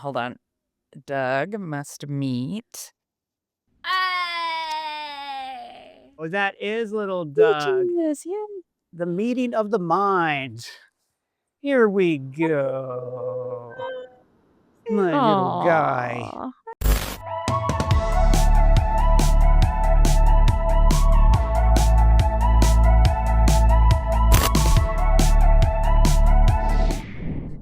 hold on. Doug must meet. Hey! Oh, that is little Doug. Yes, yeah. The meeting of the minds. Here we go. My little guy. Aw.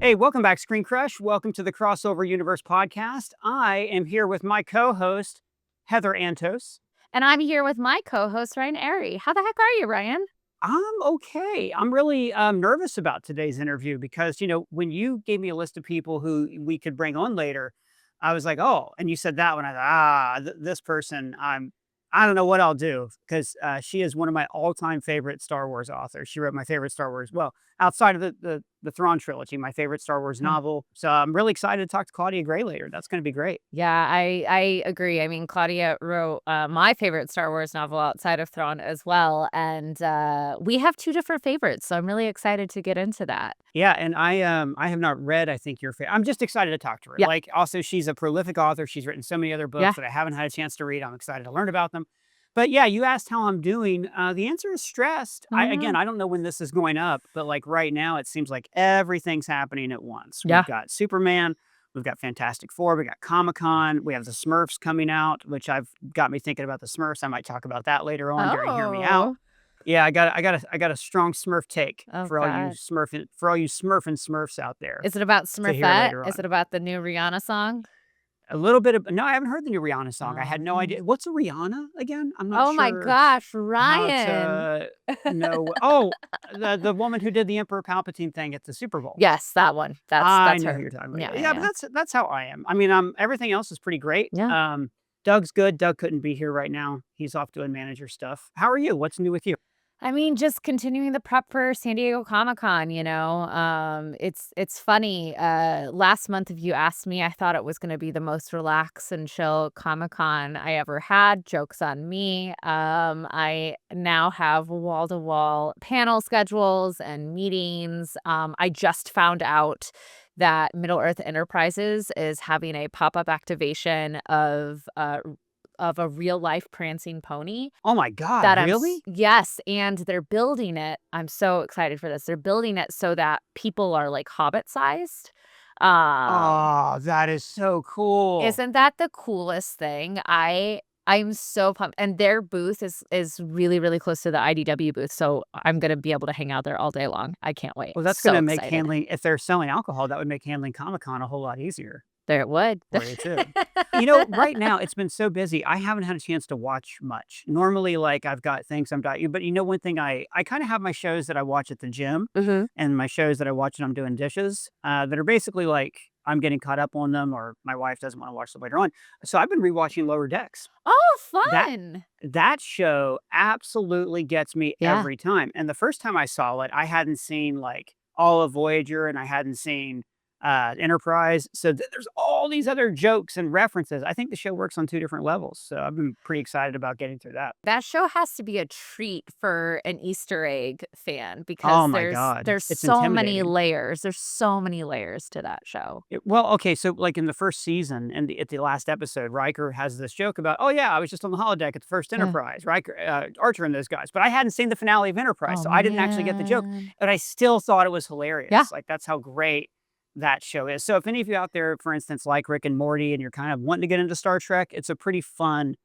Hey, welcome back, ScreenCrush. Welcome to the Crossover Universe podcast. I am here with my co-host, Heather Antos. And I'm here with my co-host, Ryan Airy. How the heck are you, Ryan? I'm okay. I'm really nervous about today's interview because, when you gave me a list of people who we could bring on later, I was like, oh, and you said that one. I thought, this person, I don't know what I'll do because she is one of my all-time favorite Star Wars authors. She wrote my favorite Star Wars, well, outside of the Thrawn trilogy, my favorite Star Wars novel. So I'm really excited to talk to Claudia Gray later. That's going to be great. Yeah, I agree. I mean, Claudia wrote my favorite Star Wars novel outside of Thrawn as well. And we have two different favorites. So I'm really excited to get into that. Yeah, and I have not read, I think, your favorite. I'm just excited to talk to her. Yeah. Like, also, she's a prolific author. She's written so many other books that I haven't had a chance to read. I'm excited to learn about them. But yeah, you asked how I'm doing. The answer is stressed. I don't know when this is going up, but like right now, it seems like everything's happening at once. Yeah. We've got Superman, we've got Fantastic Four, we got Comic-Con, we have the Smurfs coming out, which I've got me thinking about the Smurfs. I might talk about that later on during Hear Me Out. Yeah, I got a strong Smurf take for all you Smurf and Smurfs out there. Is it about Smurfette? Is it about the new Rihanna song? A little bit of no, I haven't heard the new Rihanna song. I had no idea. What's a Rihanna again? I'm not sure. Oh my gosh, Ryan! No. Oh, the woman who did the Emperor Palpatine thing at the Super Bowl. Yes, that one. That's I know her. who you're talking about. Yeah, But that's how I am. I mean, everything else is pretty great. Yeah. Doug's good. Doug couldn't be here right now. He's off doing manager stuff. How are you? What's new with you? I mean, just continuing the prep for San Diego Comic-Con, it's funny. Last month, if you asked me, I thought it was going to be the most relaxed and chill Comic-Con I ever had. Joke's on me. I now have wall-to-wall panel schedules and meetings. I just found out that Middle-earth Enterprises is having a pop-up activation of a real-life prancing pony. Oh my God, really? Yes, and they're building it. I'm so excited for this. They're building it so that people are like Hobbit-sized. Oh, that is so cool. Isn't that the coolest thing? I'm so pumped. And their booth is really, really close to the IDW booth, so I'm going to be able to hang out there all day long. I can't wait. Well, that's going to make handling, if they're selling alcohol, that would make handling Comic-Con a whole lot easier. There it would. For you too. Right now it's been so busy. I haven't had a chance to watch much. Normally, like I've got things I'm doing, but one thing I kind of have my shows that I watch at the gym and my shows that I watch when I'm doing dishes that are basically like I'm getting caught up on them or my wife doesn't want to watch them later on. So I've been rewatching Lower Decks. Oh, fun. That show absolutely gets me every time. And the first time I saw it, I hadn't seen like all of Voyager and I hadn't seen Enterprise. So there's all these other jokes and references. I think the show works on two different levels. So I've been pretty excited about getting through that. That show has to be a treat for an Easter egg fan because there's so many layers. There's so many layers to that show. Okay. So like in the first season and at the last episode, Riker has this joke about, oh yeah, I was just on the holodeck at the first Enterprise, Riker, Archer and those guys, but I hadn't seen the finale of Enterprise. So I didn't actually get the joke, but I still thought it was hilarious. Yeah. Like that's how great that show is. So if any of you out there, for instance, like Rick and Morty, and you're kind of wanting to get into Star Trek, it's a pretty fun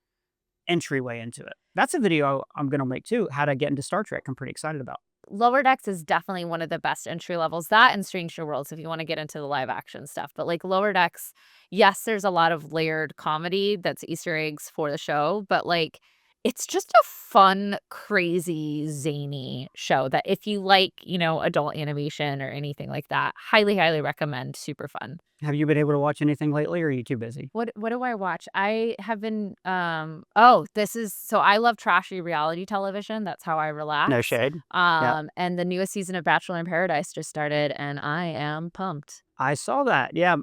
entryway into it. That's a video I'm going to make too, how to get into Star Trek. I'm pretty excited about. Lower Decks is definitely one of the best entry levels. That and Strange New Worlds if you want to get into the live action stuff. But like Lower Decks, yes, there's a lot of layered comedy that's Easter eggs for the show, but like it's just a fun, crazy, zany show that if you like, adult animation or anything like that, highly, highly recommend. Super fun. Have you been able to watch anything lately or are you too busy? What do I watch? I have been, so I love trashy reality television. That's how I relax. No shade. And the newest season of Bachelor in Paradise just started and I am pumped. I saw that. Yeah.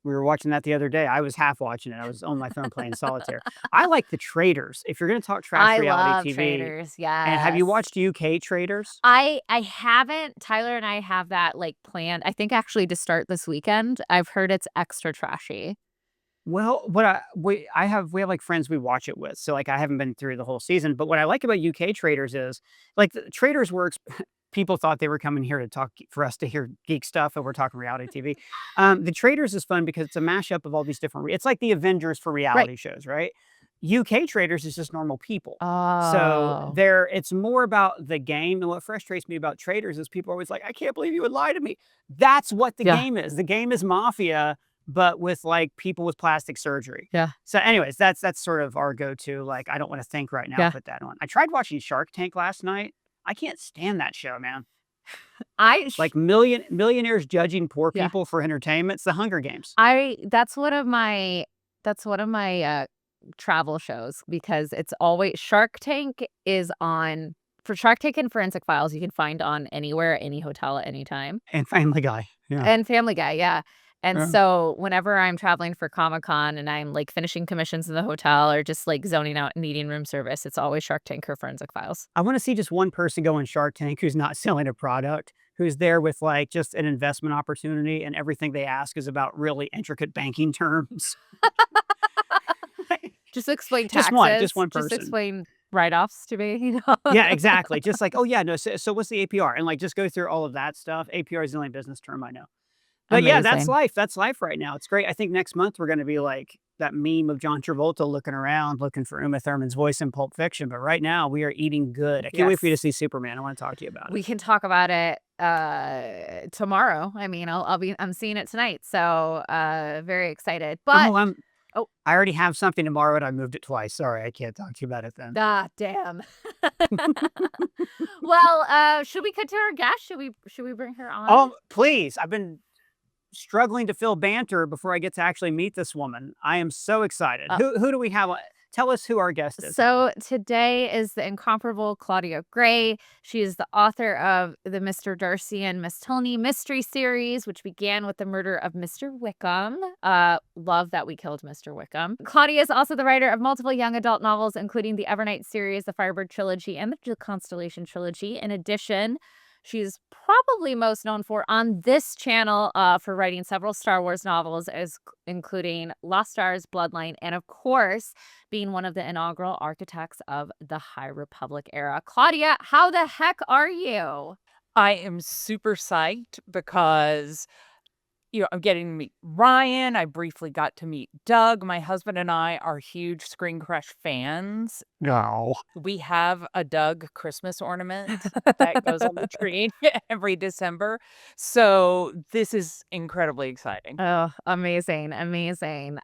We were watching that the other day. I was half watching it. I was on my phone playing solitaire. I like The Traitors. If you're gonna talk trash I reality love TV, Traders, and have you yes. watched UK Traitors? I haven't. Tyler and I have that, like, planned, I think, actually, to start this weekend. I've heard it's extra trashy. Well, what we have, like, friends we watch it with, so, like, I haven't been through the whole season, but what I like about UK Traders is, like, the Traders works people thought they were coming here to talk for us to hear geek stuff, and we're talking reality TV. The Traders is fun because it's a mashup of all these different it's like the Avengers for Right. reality shows, right? UK Traders is just normal people. So, Oh. it's more about the game, and what frustrates me about Traders is people are always like, "I can't believe you would lie to me." That's what the Yeah, game is. The game is Mafia, but with, like, people with plastic surgery. yeah, So, anyways, that's sort of our go-to, like, I don't wanna think right now, yeah. put that on. I tried watching Shark Tank last night. I can't stand that show, man. I sh Like, millionaires judging poor yeah. people for entertainment. It's the Hunger Games. I that's one of my, travel shows because it's always Shark Tank is on for Shark Tank and Forensic Files, you can find on anywhere, any hotel at any time. And Family Guy. Yeah. And Family Guy, yeah. And Yeah. so whenever I'm traveling for Comic-Con and I'm, like, finishing commissions in the hotel or just, like, zoning out and needing room service, it's always Shark Tank or Forensic Files. I wanna see just one person go on Shark Tank who's not selling a product, who's there with, like, just an investment opportunity, and everything they ask is about really intricate banking terms. Just explain Just taxes, one just person. explain write-offs to me, you know? Yeah, exactly. Just like, "Oh, yeah, no, so what's the APR?" And, like, just go through all of that stuff. APR is the only business term I know. But, yeah, that's Amazing. life. That's life right now. It's great. I think next month we're gonna be like that meme of John Travolta looking around, looking for Uma Thurman's voice in Pulp Fiction, but right now we are eating good. I can't wait for you to Yes. see Superman. I wanna talk to you about it. We can talk about it, tomorrow. I mean, I'm seeing it tonight, so, very excied. But Oh, oh, I already have something tomorrow and I moved it twice. Sorry, I can't talk to you about it then. ah, damn. Well, should we cut to our guest? Should we bring her on? Oh, please. I've been struggling to fill banter before I get to actually meet this woman. I am so excited. Uh, Who do we have? Tell us who our guest is, honey. so today is the incomparable Claudia Gray. She is the author of the Mr. Darcy and Miss Tilney mystery series, which began with the murder of Mr. Wickham. Love that we killed Mr. Wickham. Claudia is also the writer of multiple young adult novels, including the Evernight series, the Firebird trilogy, and the Constellation trilogy. In addition, she's probably most known for on this channel for writing several Star Wars novels, including Lost Stars, Bloodline, and of course, being one of the inaugural architects of the High Republic era. Claudia, how the heck are you? I am super psyched because I'm getting to meet Ryan. I briefly got to meet Doug. My husband and I are huge ScreenCrush fans. No. We have a Doug Christmas ornament that goes on the tree every December. So this is incredibly exciting. Oh, amazing, amazing.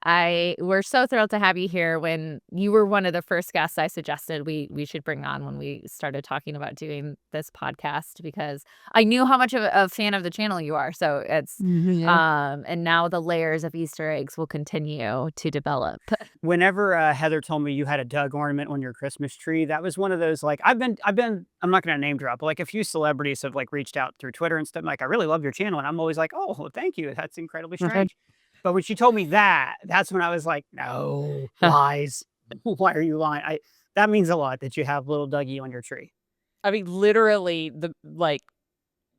We're so thrilled to have you here. When you were one of the first guests I suggested we should bring on when we started talking about doing this podcast because I knew how much of a fan of the channel you are. So it's Yeah. and now the layers of Easter eggs will continue to develop. Whenever Heather told me you had a Doug ornament on your Christmas tree, that was one of those like I'm not gonna name drop, but like a few celebrities have like reached out through Twitter and stuff. Like, I really love your channel. And I'm always like, oh, well, thank you. That's incredibly Okay. strange. But when she told me that, that's when I was like, no, lies. Why are you lying? That means a lot that you have little Dougie on your tree. I mean, literally,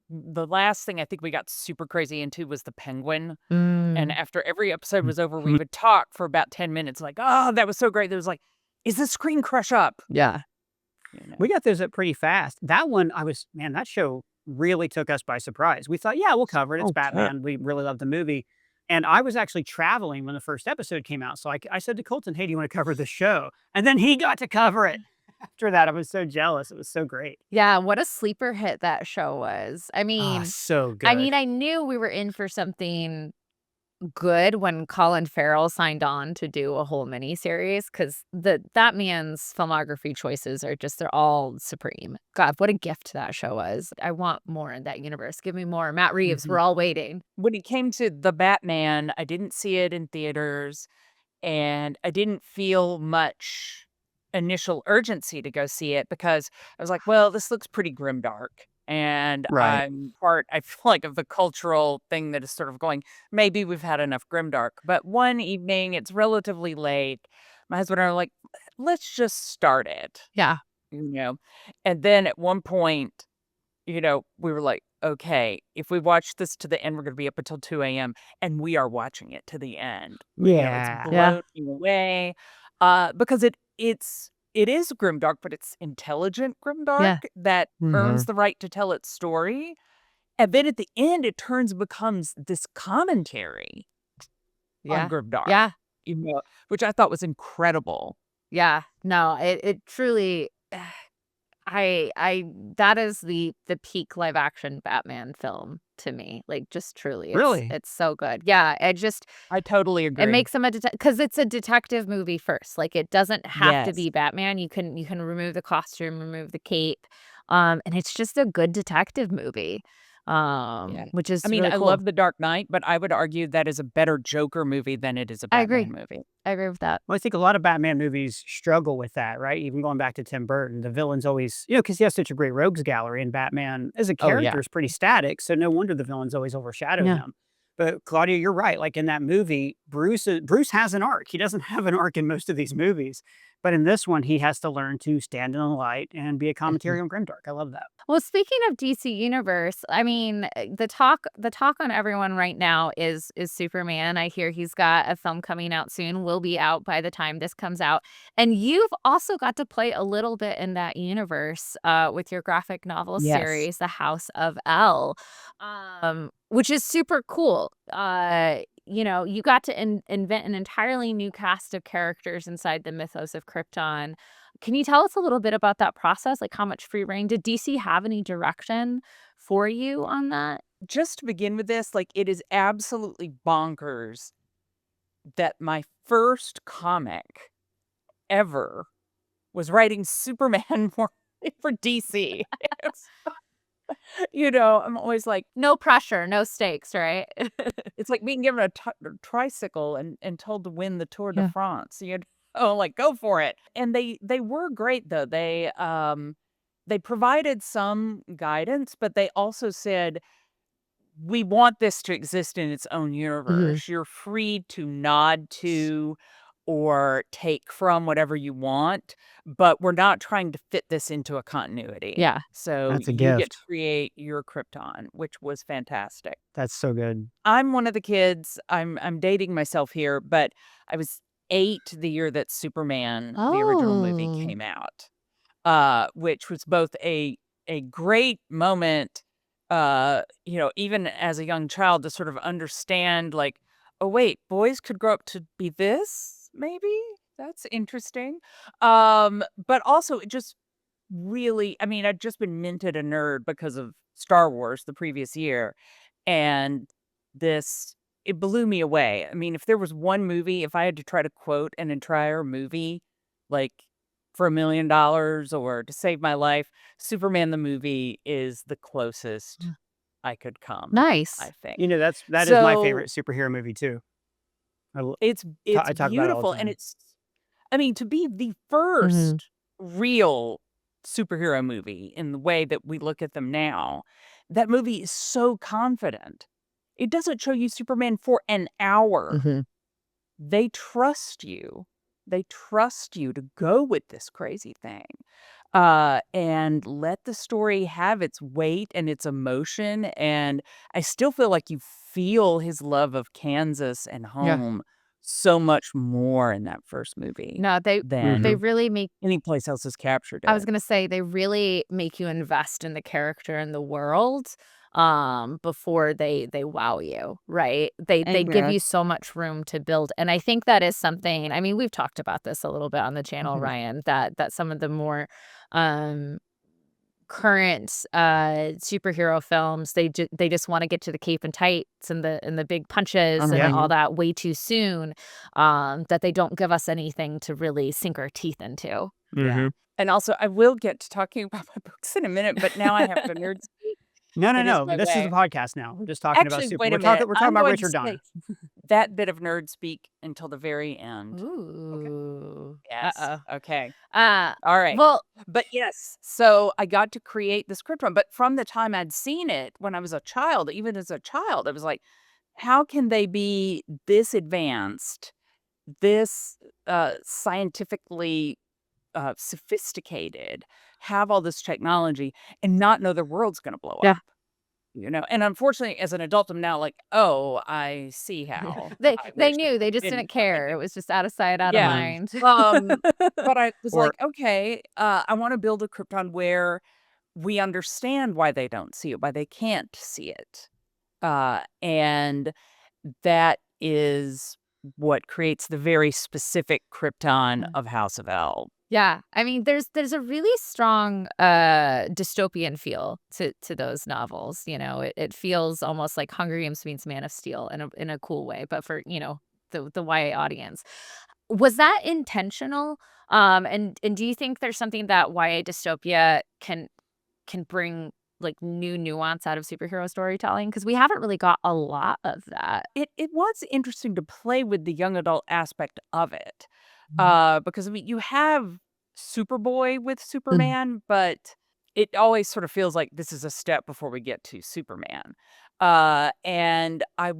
the last thing I think we got super crazy into was the penguin. And Mm. after every episode was over, we would talk for about 10 minutes, like, oh, that was so great. There was like, is the screen crush up? Yeah. We got those up pretty fast. That one, man, that show really took us by surprise. We thought, yeah, we'll cover it. It's Oh, yeah. Batman. We really love the movie. And I was actually traveling when the first episode came out. So I said to Colton, hey, do you want to cover the show? And then he got to cover it. After that, I was so jealous. It was so great. Yeah, what a sleeper hit that show was. Oh, so I good. mean, I knew we were in for something good when Colin Farrell signed on to do a whole miniseries because that man's filmography choices are just they're all supreme. God, what a gift that show was. I want more in that universe. Give me more. Matt Reeves, Mhm. we're all waiting. When it came to the Batman, I didn't see it in theaters and I didn't feel much initial urgency to go see it because I was like, well, this looks pretty grimdark. And Right. I'm part, I feel like, of the cultural thing that is sort of going, maybe we've had enough grimdark. But one evening, it's relatively late. My husband and I are like, let's just start it, Yeah. you know? And then at one point, we were like, okay, if we watch this to the end, we're going to be up until 2 a.m. And we are watching it to the end. It's Yeah. Yeah. blown me away because it is grimdark, but it's intelligent grimdark Yeah. that Hmm. earns the right to tell its story. And then at the end, it becomes this commentary on Yeah. grimdark, Yeah. which I thought was incredible. Yeah. No, it truly I that is the peak live action Batman film to me. Like, just truly, Really? it's so good. Yeah, I totally it agree. makes him a because it's a detective movie first. Like, it doesn't have to Yes. be Batman. You can remove the costume, remove the cape, and it's just a good detective movie, Yeah. which I is mean, really I cool. love The Dark Knight, but I would argue that is a better Joker movie than it is a I agree. Batman movie. I agree with that. Well, I think a lot of Batman movies struggle with that, right? Even going back to Tim Burton, the villain's always, because he has such a great rogues gallery, and Batman as a Oh, yeah. character is pretty static, so no wonder the villains always overshadow Yeah. him. But Claudia, you're right. Like in that movie, Bruce has an arc. He doesn't have an arc in most of these movies, but in this one, he has to learn to stand in the light and be a Mhm. commentary on grimdark. I love that. Well, speaking of DC Universe, I mean, the talk on everyone right now is Superman. I hear he's got a film coming out soon, will be out by the time this comes out. And you've also got to play a little bit in that universe with your graphic novel Yes. series, The House of L, which is super cool. You got to invent an entirely new cast of characters inside the mythos of Krypton. Can you tell us a little bit about that process? Like, how much free reign? Did DC have any direction for you on that? Just to begin with this, like, it is absolutely bonkers that my first comic ever was writing Superman for DC. It's I'm always like, No pressure, no stakes, right? it's like being given a tricycle and told to win the Tour de Yeah. France. Like, go for it. And they were great though. They provided some guidance, but they also said, we want this to exist in its own Mhm. universe. You're free to nod to or take from whatever you want, but we're not trying to fit this into a continuity. Yeah. So That's a you get to gift. create your Krypton, which was fantastic. That's so good. I'm one of the kids. I'm dating myself here, but I was 8 the year that Superman, the original movie, Oh. came out, which was both a great moment, even as a young child to sort of understand, like, oh wait, boys could grow up to be this, maybe? That's interesting. But also it just really, I mean, I'd just been minted a nerd because of Star Wars the previous year. And this it blew me away. I mean, if there was one movie, if I had to try to quote an entire movie, like, for $1,000,000 or to save my life, Superman the movie is the closest Yeah. I could come, I Nice. think. That is my So, favorite superhero movie too. it's I talk about it all the beautiful, and time. it's I mean, to be the Mhm. first real superhero movie in the way that we look at them now, that movie is so confident. It doesn't show you Superman for an hour. Mhm. They trust you. They trust you to go with this crazy thing, and let the story have its weight and its emotion, and I still feel like you feel his love of Kansas and Yeah. home so much more in that first movie No, they Mhm. than really make any place else has captured I was it. gonna say they really make you invest in the character and the world, before they wow you, right? They give you Exactly. so much room to build, and I think that is something. I mean, we've talked about this a little bit on the channel, Mhm. Ryan, that some of the more, um, current, superhero films, they just wanna get to the cape and tights and the big punches and Yeah. all Mhm. that way too soon, that they don't give us anything to really sink our teeth into. Yeah. Mhm. And also, I will get to talking about my books in a minute, but now I have to nerd speak. No, no, It is no. my This is a way. podcast now. We're just talking about Actually, super. wait a minute. We're talking I'm about going to Richard say Donner. that bit of nerd speak until the very end. Okay. Ooh. Yes. Uh-oh. Okay. Uh, All right. well, But yes, so I got to create this Krypton, but from the time I'd seen it when I was a child, even as a child, I was like, how can they be this advanced, this scientifically sophisticated, have all this technology, and not know their world's going to blow yeah. up? And unfortunately, as an adult, I'm now like, oh, I see how. I They wish knew, they I just didn't didn't, but I care. do. It was just out of sight, out of Yeah. Mhm. mind. Um, but I was Or like, okay, I want to build a Krypton where we understand why they don't see it, why they can't see it. And that is what creates the very specific Krypton Yeah. of House of L. Yeah, I mean, there's a really strong, dystopian feel to those novels, it feels almost like Hunger Games meets Man of Steel in a cool way, but for, the YA audience. Was that intentional? And do you think there's something that YA dystopia can bring, like, new nuance out of superhero storytelling? Because we haven't really got a lot of that. It was interesting to play with the young adult aspect of it, Mhm. because, I mean, you have Superboy with Mhm. Superman, but it always sort of feels like this is a step before we get to Superman. And I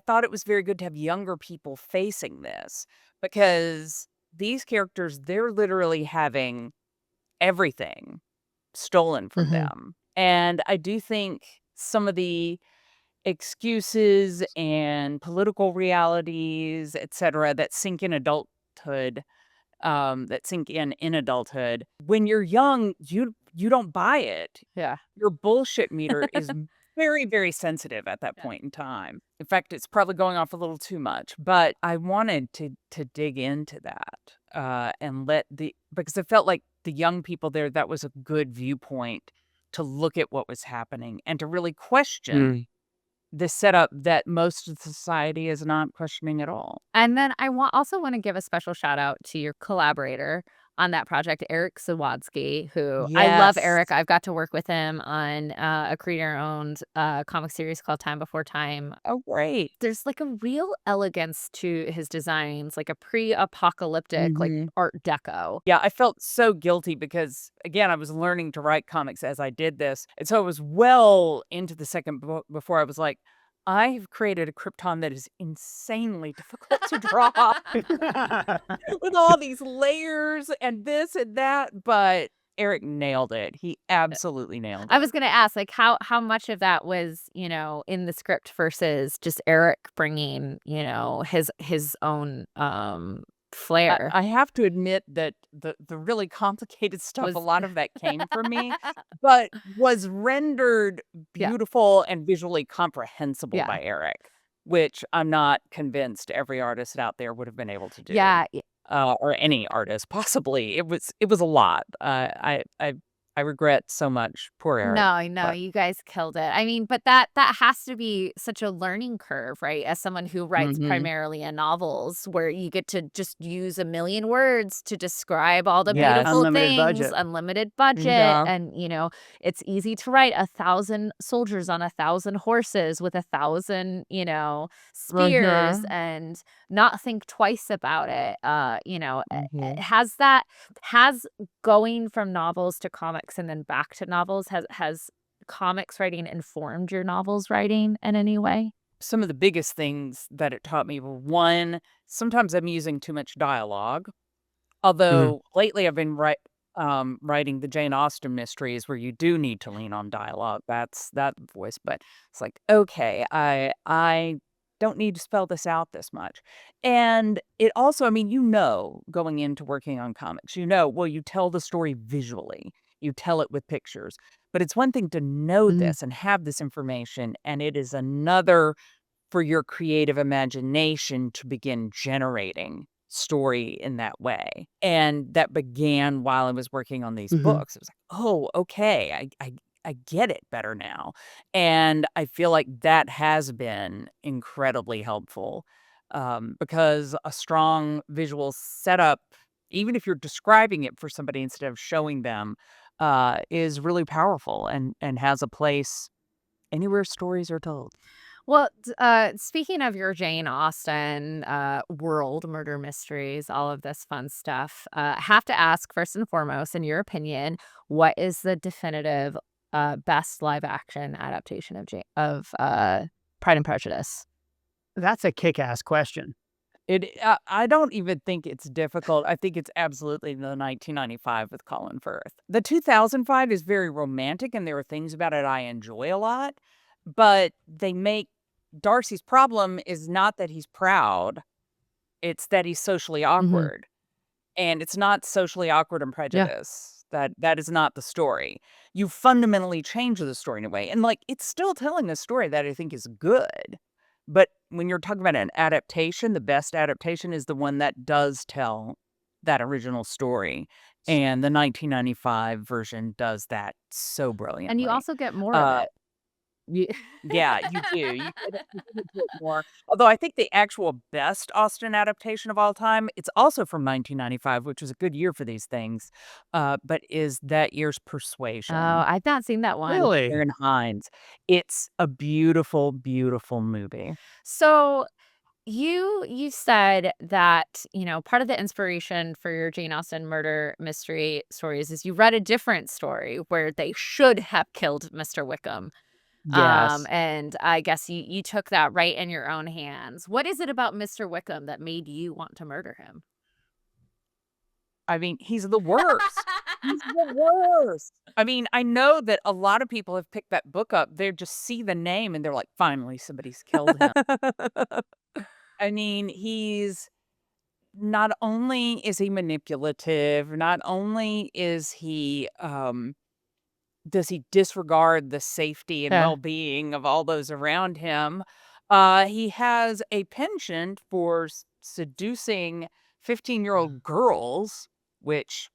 thought it was very good to have younger people facing this because these characters, they're literally having everything stolen from Mhm. them. And I do think some of the excuses and political realities, etcetera, that sink in adulthood. When you're young, you don't buy it. Yeah. Your bullshit meter is very, very sensitive at that Yeah. point in time. In fact, it's probably going off a little too much, but I wanted to dig into that, and because it felt like the young people there, that was a good viewpoint to look at what was happening and to really question Mm. the setup that most of society is not questioning at all. And then I also wanna give a special shout out to your collaborator on that project, Eric Sawadsky, who I love Yes. Eric. I've got to work with him on, a creator-owned, comic series called Time Before Time. Oh, great. There's, like, a real elegance to his designs, like a pre-apocalyptic, like, Mhm. art deco. Yeah, I felt so guilty because, again, I was learning to write comics as I did this, and so I was well into the second book before I was like, "I have created a Krypton that is insanely difficult to draw with all these layers and this and that," but Eric nailed it. He absolutely nailed I it. was gonna ask, like, how much of that was, in the script versus just Eric bringing, his own, I flair? I have to admit that the really complicated stuff, a Was lot of that came from me, but was rendered Yeah, beautiful and visually comprehensible yeah, by Eric, which I'm not convinced every artist out there would have been able to do, yeah, or any artist possibly. It was a lot. I regret so much. Poor Eric, No, no, but you guys killed it. I mean, but that has to be such a learning curve, right? As someone who writes mhm. primarily in novels where you get to just use a million words to describe all the Yes. beautiful Unlimited things, budget. unlimited budget, Yeah. and, it's easy to write 1,000 soldiers on 1,000 horses with 1,000, spears Mhm. and not think twice about it. Mhm. Has going from novels to comics and then back to novels, has comics writing informed your novels writing in any way? Some of the biggest things that it taught me were, 1, sometimes I'm using too much dialogue. Mhm. Although lately I've been writing the Jane Austen mysteries where you do need to lean on dialogue. That's that voice, but it's like, okay, I don't need to spell this out this much. And it also, I mean, going into working on comics, well, you tell the story visually. You tell it with pictures. But it's one thing to know Mhm. this and have this information, and it is another for your creative imagination to begin generating story in that way. And that began while I was working on these Mhm. books. It was like, "Oh, okay. I get it better now." And I feel like that has been incredibly helpful, because a strong visual setup, even if you're describing it for somebody instead of showing them, is really powerful and has a place anywhere stories are told. Well, speaking of your Jane Austen world, murder mysteries, all of this fun stuff, I have to ask first and foremost, in your opinion, what is the definitive best live action adaptation of Pride and Prejudice? That's a kick-ass question. I don't even think it's difficult. I think it's absolutely the 1995 with Colin Firth. The 2005 is very romantic, and there are things about it I enjoy a lot, but they make Darcy's problem is not that he's proud, it's that he's socially Mhm. awkward, and it's not socially awkward and Yeah. prejudice. That is not the story. You fundamentally change the story in a way, and, like, it's still telling a story that I think is good, but when you're talking about an adaptation, the best adaptation is the one that does tell that original story, and the 1995 version does that so And you brilliantly. also get more of Uh it. You yeah, you do. You get into it more. Although I think the actual best Austen adaptation of all time, it's also from 1995, which was a good year for these things, but is that year's Oh, Persuasion I've not seen that one. with Really? Aaron Hines. It's a beautiful, beautiful movie. So you said that, part of the inspiration for your Jane Austen murder mystery stories is you read a different story where they should have killed Mr. Wickham. Yes. And I guess you took that right in your own hands. What is it about Mr. Wickham that made you want to murder him? I mean, he's the worst. He's the worst. I mean, I know that a lot of people have picked that book up. They just see the name and they're like, finally, somebody's killed him. I mean, he's not only is he manipulative, not only is he does he disregard the safety and Yeah. well-being of all those around him, he has a penchant for seducing 15-year-old girls, which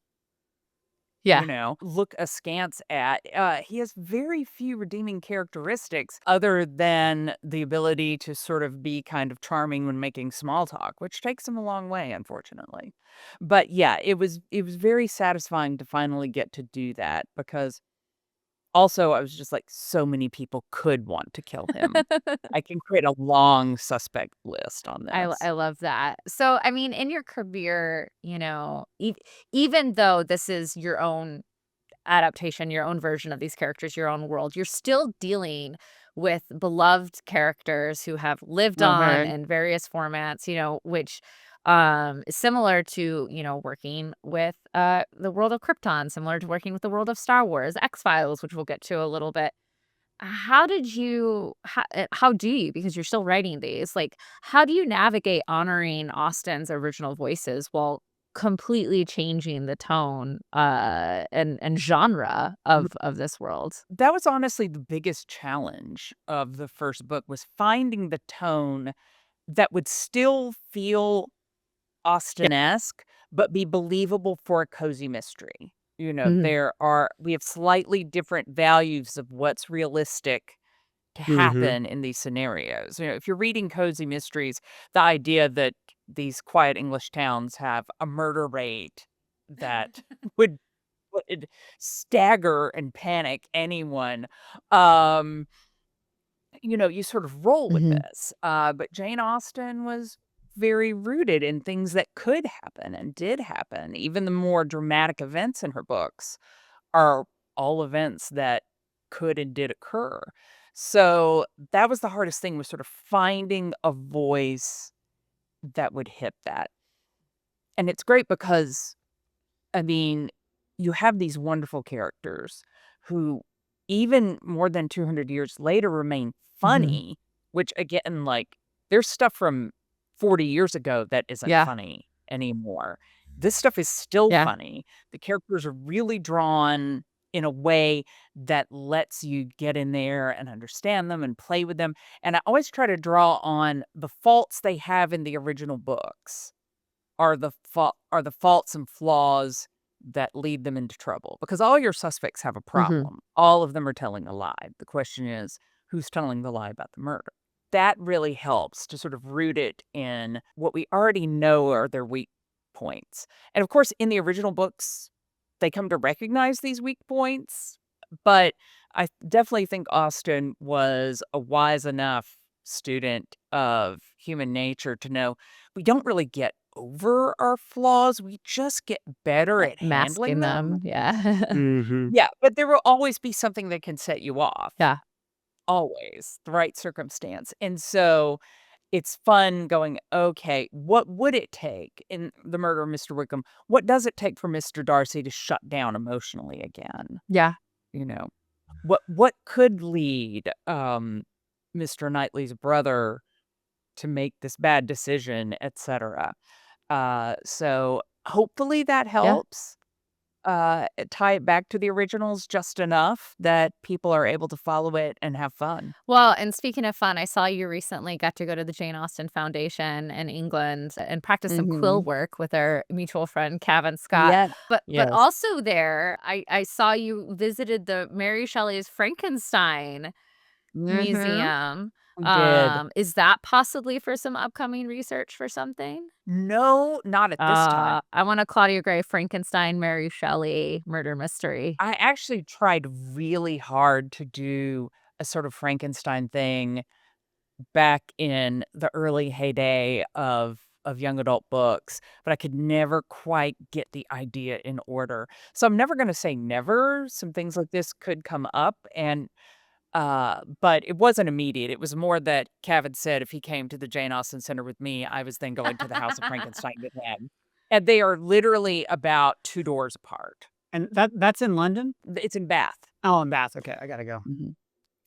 Yeah. look askance at. He has very few redeeming characteristics other than the ability to sort of be kind of charming when making small talk, which takes him a long way, unfortunately. But yeah, it was very satisfying to finally get to do that because also I was just like, so many people could want to kill him. I can create a long suspect list on I this. love that. So, I mean, in your career, even though this is your own adaptation, your own version of these characters, your own world, you're still dealing with beloved characters who have lived on Okay. in various formats, which is similar to, working with the world of Krypton, similar to working with the world of Star Wars, X-Files, which we'll get to a little bit. How do you, because you're still writing these, like, how do you navigate honoring Austen's original voices while completely changing the tone, and genre of this world? That was honestly the biggest challenge of the first book was finding the tone that would still feel Yeah. Austen-esque, but be believable for a cozy mystery. Mhm, We have slightly different values of what's realistic to Mhm. happen in these scenarios. If you're reading cozy mysteries, the idea that these quiet English towns have a murder rate that would would stagger and panic anyone. Um, you sort of roll with mhm. this. But Jane Austen was very rooted in things that could happen and did happen. Even the more dramatic events in her books are all events that could and did occur. So that was the hardest thing was sort of finding a voice that would hit that. And it's great because I mean, you have these wonderful characters who, even more than 200 years later, remain Mhm. funny, which again, like, there's stuff from 40 years ago that isn't Yeah, funny anymore. This stuff is still yeah. funny. The characters are really drawn in a way that lets you get in there and understand them and play with them. And I always try to draw on the faults they have in the original books are the faults and flaws that lead them into trouble, because all your suspects have a Mhm. problem. All of them are telling a lie. The question is, who's telling the lie about the murder? That really helps to sort of root it in what we already know are their weak points. And of course, in the original books, they come to recognize these weak points, but I definitely think Austen was a wise enough student of human nature to know we don't really get over our flaws, we just get better Like at handling masking them. them. Yeah. Hmm. Yeah, but there will always be something that can set you off. Yeah. Always, the right circumstance. And so it's fun going, "Okay, what would it take in The Murder of Mr. Wickham? What does it take for Mr. Darcy to shut down emotionally again?" Yeah. You know? What could lead, Mr. Knightley's brother to make this bad decision, etcetera? So hopefully that Yeah. helps, tie it back to the originals just enough that people are able to follow it and have fun. Well, and speaking of fun, I saw you recently got to go to the Jane Austen Foundation in England and practice some quill Mhm. work with our mutual friend, Kevin Scott. Yeah. But Yes. also there, I saw you visited the Mary Shelley's Frankenstein Mhm. museum. Did. Is that possibly for some upcoming research for something? No, not at this time. I want a Claudia Gray Frankenstein Mary Shelley murder mystery. I actually tried really hard to do a sort of Frankenstein thing back in the early heyday of young adult books, but I could never quite get the idea in order. So I'm never gonna say never. Some things like this could come up and but it wasn't immediate. It was more that Cavan said if he came to the Jane Austen Center with me, I was then going to the House of Frankenstein with him. And they are literally about 2 doors apart. And that's in London? It's in Bath. Oh, in Bath. Okay, I gotta go. Mhm.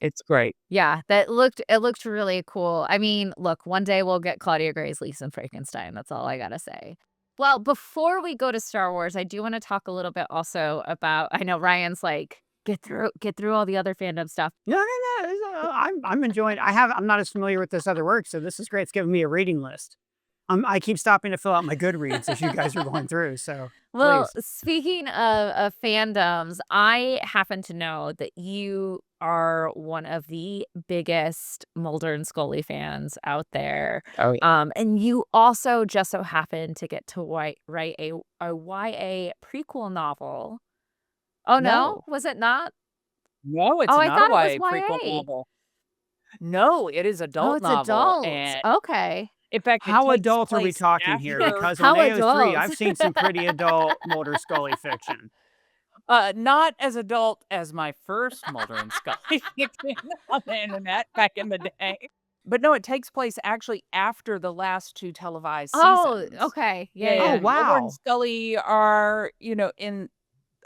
It's great. Yeah, it looked really cool. I mean, look, one day we'll get Claudia Gray's Lisa and Frankenstein. That's all I gotta say. Well, before we go to Star Wars, I do want to talk a little bit also about. I know Ryan's like get through all the other fandom stuff. No, no, no. I'm enjoying. I'm not as familiar with this other work, so this is great. It's giving me a reading list. I keep stopping to fill out my Goodreads as you guys are going through. So Well, please. speaking of fandoms, I happen to know that you are one of the biggest Mulder and Scully fans out there. Oh, yeah. And you also just so happen to get to write a YA prequel novel. Oh no, No. was it not? No, it's Oh, I not a thought it was YA prequel YA. novel. No, it is Oh, adult it's novel, adult. and Okay. in fact, it How takes adult are we place talking here? after Because on How AO3, adult? I've seen some pretty adult Mulder Scully fiction. not as adult as my first Mulder and Scully fiction on the internet back in the day. But no, it takes place actually after the last 2 televised Oh, seasons. okay. Yeah, Yeah, Oh, yeah, yeah. Mulder and wow. Scully are,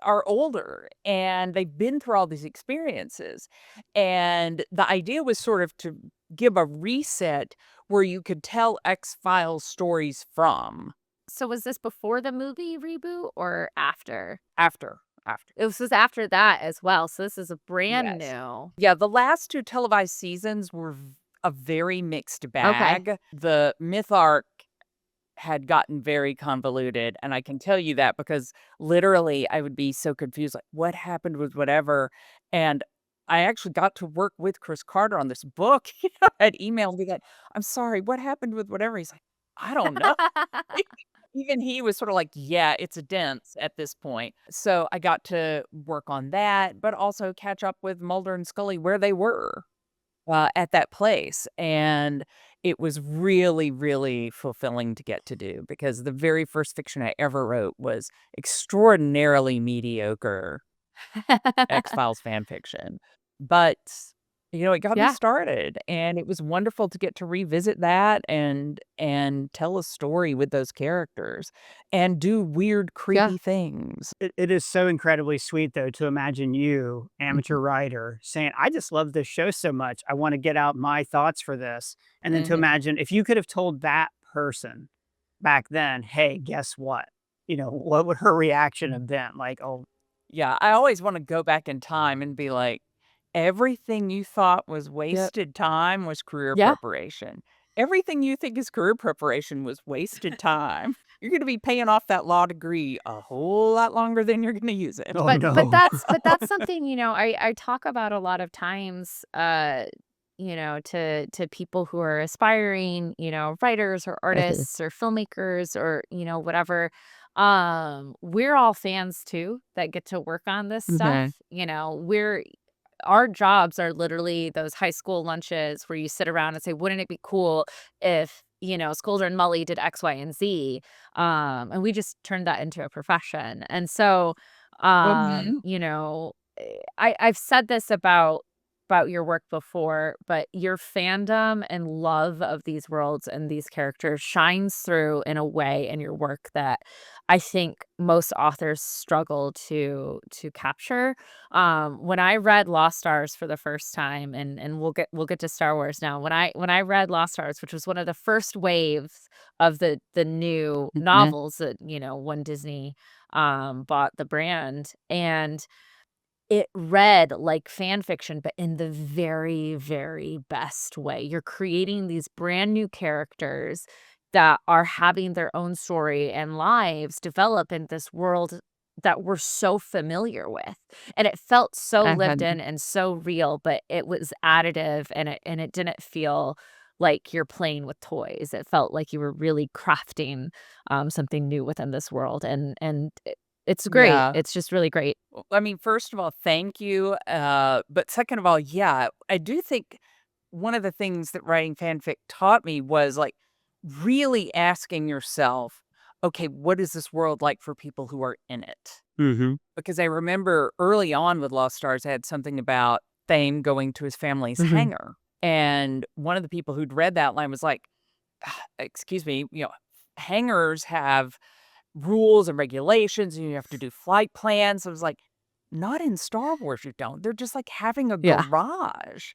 are older, and they've been through all these experiences, and the idea was sort of to give a reset where you could tell X-Files stories from. So was this before the movie reboot or after? After. This was after that as well, so this is a brand Yes. new. Yeah, the last 2 televised seasons were a very mixed Okay. bag. The myth arc had gotten very convoluted, and I can tell you that because literally I would be so confused, like, what happened with whatever, and I actually got to work with Chris Carter on this book. I'd email and be like, "I'm sorry, what happened with whatever?" He's like, "I don't know." Even he was sort of like, "Yeah, it's a dense at this point." So I got to work on that, but also catch up with Mulder and Scully where they were, at that place, and it was really, really fulfilling to get to do because the very first fiction I ever wrote was extraordinarily mediocre X-Files fan fiction, but, it got me Yeah, started, and it was wonderful to get to revisit that and tell a story with those characters and do weird, yeah, creepy things. It is so incredibly sweet, though, to imagine you, amateur Mhm, writer, saying, I just love this show so much. I want to get out my thoughts for this. And then to mhm. imagine if you could have told that person back then, hey, guess what? What would her reaction have been? Like, oh, Yeah, I always wanna go back in time and be like, "Everything you thought was yep, wasted time was career yeah. preparation. Everything you think is career preparation was wasted time. You're gonna be paying off that law degree a whole lot longer than you're gonna use it." oh But no. that's something, I talk about a lot of times, to people who are aspiring, writers or artists or filmmakers or, whatever. We're all fans too that get to work on this stuff. Mhm. We're our jobs are literally those high school lunches where you sit around and say, "Wouldn't it be cool if, Skolder and Mully did X, Y, and Z?" And we just turned that into a profession. And so, Mhm. I've said this about your work before, but your fandom and love of these worlds and these characters shines through in a way in your work that I think most authors struggle to capture. When I read Lost Stars for the first time, and we'll get to Star Wars now. When I read Lost Stars, which was one of the first waves of the new Mhm. novels that, when Disney bought the brand, and it read like fan fiction, but in the very, very best way. You're creating these brand new characters that are having their own story and lives develop in this world that we're so familiar with. And it felt so I lived had in and so real, but it was additive, and it didn't feel like you're playing with toys. It felt like you were really crafting something new within this world. It's great. Yeah. It's just really great. Well, I mean, first of all, thank you. But second of all, yeah, I do think one of the things that writing fanfic taught me was like really asking yourself, okay, what is this world like for people who are in it? Mhm. Because I remember early on with Lost Stars, I had something about Thane going to his family's Mhm. hangar. And one of the people who'd read that line was like, excuse me, hangars have rules and regulations, and you have to do flight plans. I was like, "Not in Star Wars, you don't. They're just like having a Yeah. garage."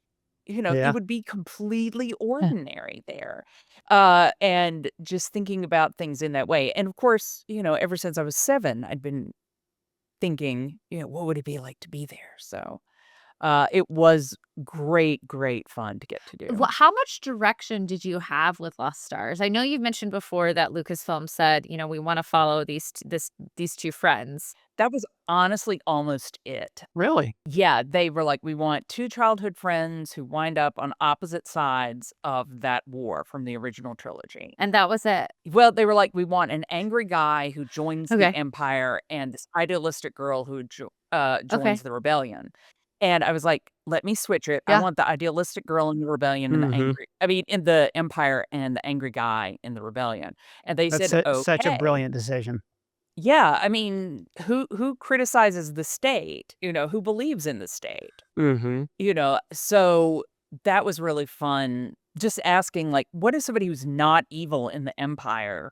It Yeah. would be completely ordinary there. And just thinking about things in that way. And of course, ever since I was 7, I'd been thinking, what would it be like to be there? So, it was great, great fun to get to do. How much direction did you have with Lost Stars? I know you've mentioned before that Lucasfilm said, "We wanna follow these 2 friends." That was honestly almost it. Really? Yeah, they were like, "We want 2 childhood friends who wind up on opposite sides of that war from the original trilogy." And that was it. Well, they were like, "We want an angry guy who joins the Okay. Empire and this idealistic girl who joins Okay. the rebellion." And I was like, "Let me switch it. I Yeah. want the idealistic girl in the rebellion and Mhm. in the Empire and the angry guy in the rebellion." And they That's said, such a "Okay." brilliant decision. Yeah, I mean, who criticizes the state? Who believes in the state? Mhm. So that was really fun. Just asking, like, what is somebody who's not evil in the Empire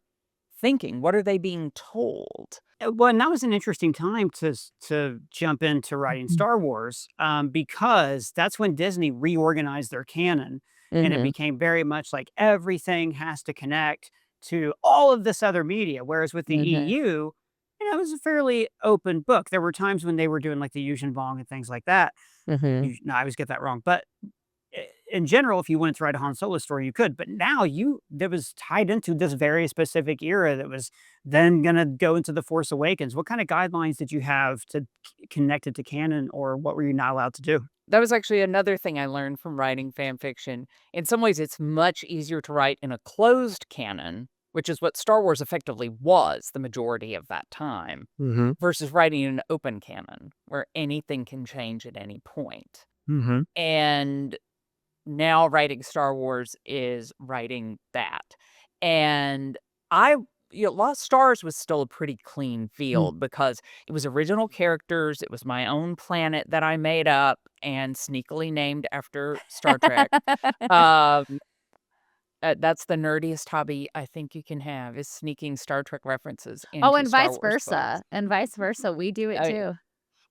thinking? What are they being told? Well, and that was an interesting time to jump into writing Mhm. Star Wars, because that's when Disney reorganized their canon, and it Mhm. became very much like everything has to connect to all of this other media. Whereas with the Mhm. EU, it was a fairly open book. There were times when they were doing like the Yuuzhan Vong and things like that. Mhm. No, I always get that wrong, but in general, if you wanted to write a Han Solo story, you could. But now that was tied into this very specific era that was then gonna go into the Force Awakens. What kind of guidelines did you have to connect it to canon, or what were you not allowed to do? That was actually another thing I learned from writing fan fiction. In some ways, it's much easier to write in a closed canon, which is what Star Wars effectively was the majority of that time, Mhm. versus writing in an open canon where anything can change at any point. Mhm. And now writing Star Wars is writing that. And I Lost Stars was still a pretty clean Mm. field because it was original characters, it was my own planet that I made up and sneakily named after Star Trek. Um, that's the nerdiest hobby I think you can have is sneaking Star Trek references Oh, into and Star vice Wars books. versa, and vice versa, we do it I too.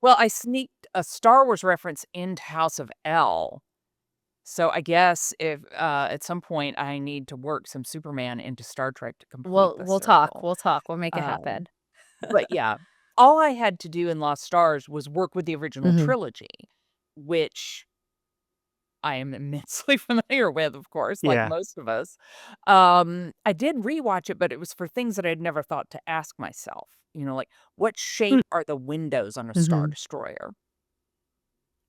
Well, I sneaked a Star Wars reference into House of L. So I guess if, at some point I need to work some Superman into Star Trek to complete We'll the we'll talk, circle. we'll talk, we'll make it Um, happen. but yeah, all I had to do in Lost Stars was work with the original Mhm. trilogy, which I am immensely familiar with, of course, like Yeah. most of us. I did rewatch it, but it was for things that I'd never thought to ask myself. Like what Mm. shape are the windows on a Star Mhm. Destroyer?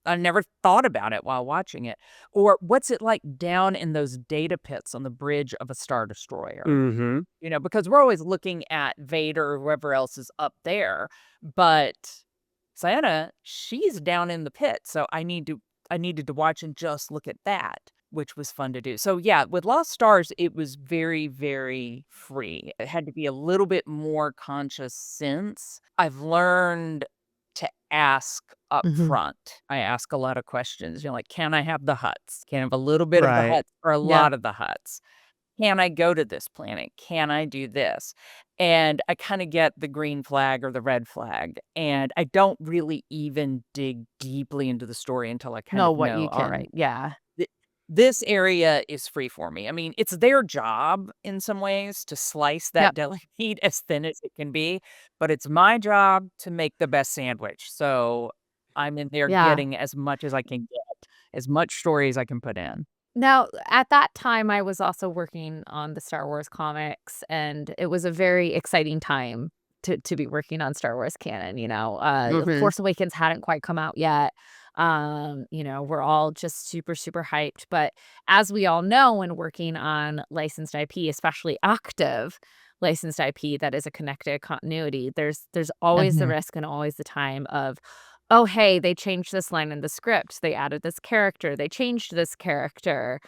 I never thought about it while watching it. Or what's it like down in those data pits on the bridge of a Star Destroyer? Mhm. Because we're always looking at Vader or whoever else is up there, but Santa, she's down in the pit, so I need to I needed to watch and just look at that, which was fun to do. So yeah, with Lost Stars, it was very, very free. It had to be a little bit more conscious since I've learned to ask up Mhm. front. I ask a lot of questions, like, can I have the huts? Can I have a little bit of the Right. huts or a Yeah. lot of the huts? Can I go to this planet? Can I do this? And I kinda get the green flag or the red flag, and I don't really even dig deeply into the story until I kind Know of what know, you all can right, yeah. th this area is free for me. I mean, it's their job in some ways to slice that Yep. deli meat as thin as it can be, but it's my job to make the best sandwich, so I'm in there Yeah. getting as much as I can get, as much story as I can put in. Now, at that time, I was also working on the Star Wars comics, and it was a very exciting time to be working on Star Wars canon, Mhm. Force Awakens hadn't quite come out yet. We're all just super, super hyped, but as we all know when working on licensed IP, especially active licensed IP that is a connected continuity, there's always the Mhm. risk and always the time of, "Oh, hey, they changed this line in the script. They added this character. They changed this character.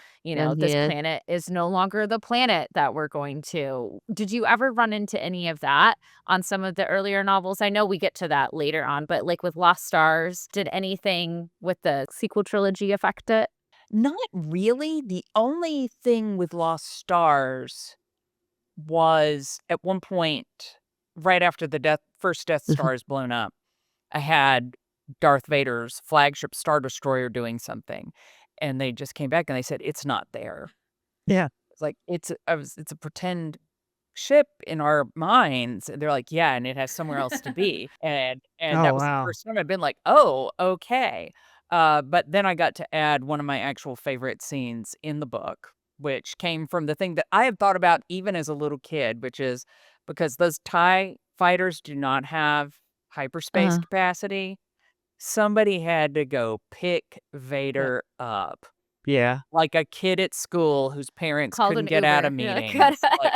This Mhm. planet is no longer the planet that we're going to." Did you ever run into any of that on some of the earlier novels? I know we get to that later on, but, like, with Lost Stars, did anything with the sequel trilogy affect it? Not really. The only thing with Lost Stars was at one point, right after the first Death Mhm. Star is blown up, I had Darth Vader's flagship Star Destroyer doing something, and they just came back and they said, "It's not there." Yeah. It's like, it's a pretend ship in our minds, and they're like, "Yeah, and it has somewhere else to be." And Oh, that was the wow. first time I've been like, "Oh, okay." But then I got to add one of my actual favorite scenes in the book, which came from the thing that I had thought about even as a little kid, which is because those TIE fighters do not have hyperspace Uh-huh. capacity, somebody had to go pick Yeah. Vader up Yeah. like a kid at school whose parents Called couldn't an get out of Uber. You're like, "Good." meetings, like,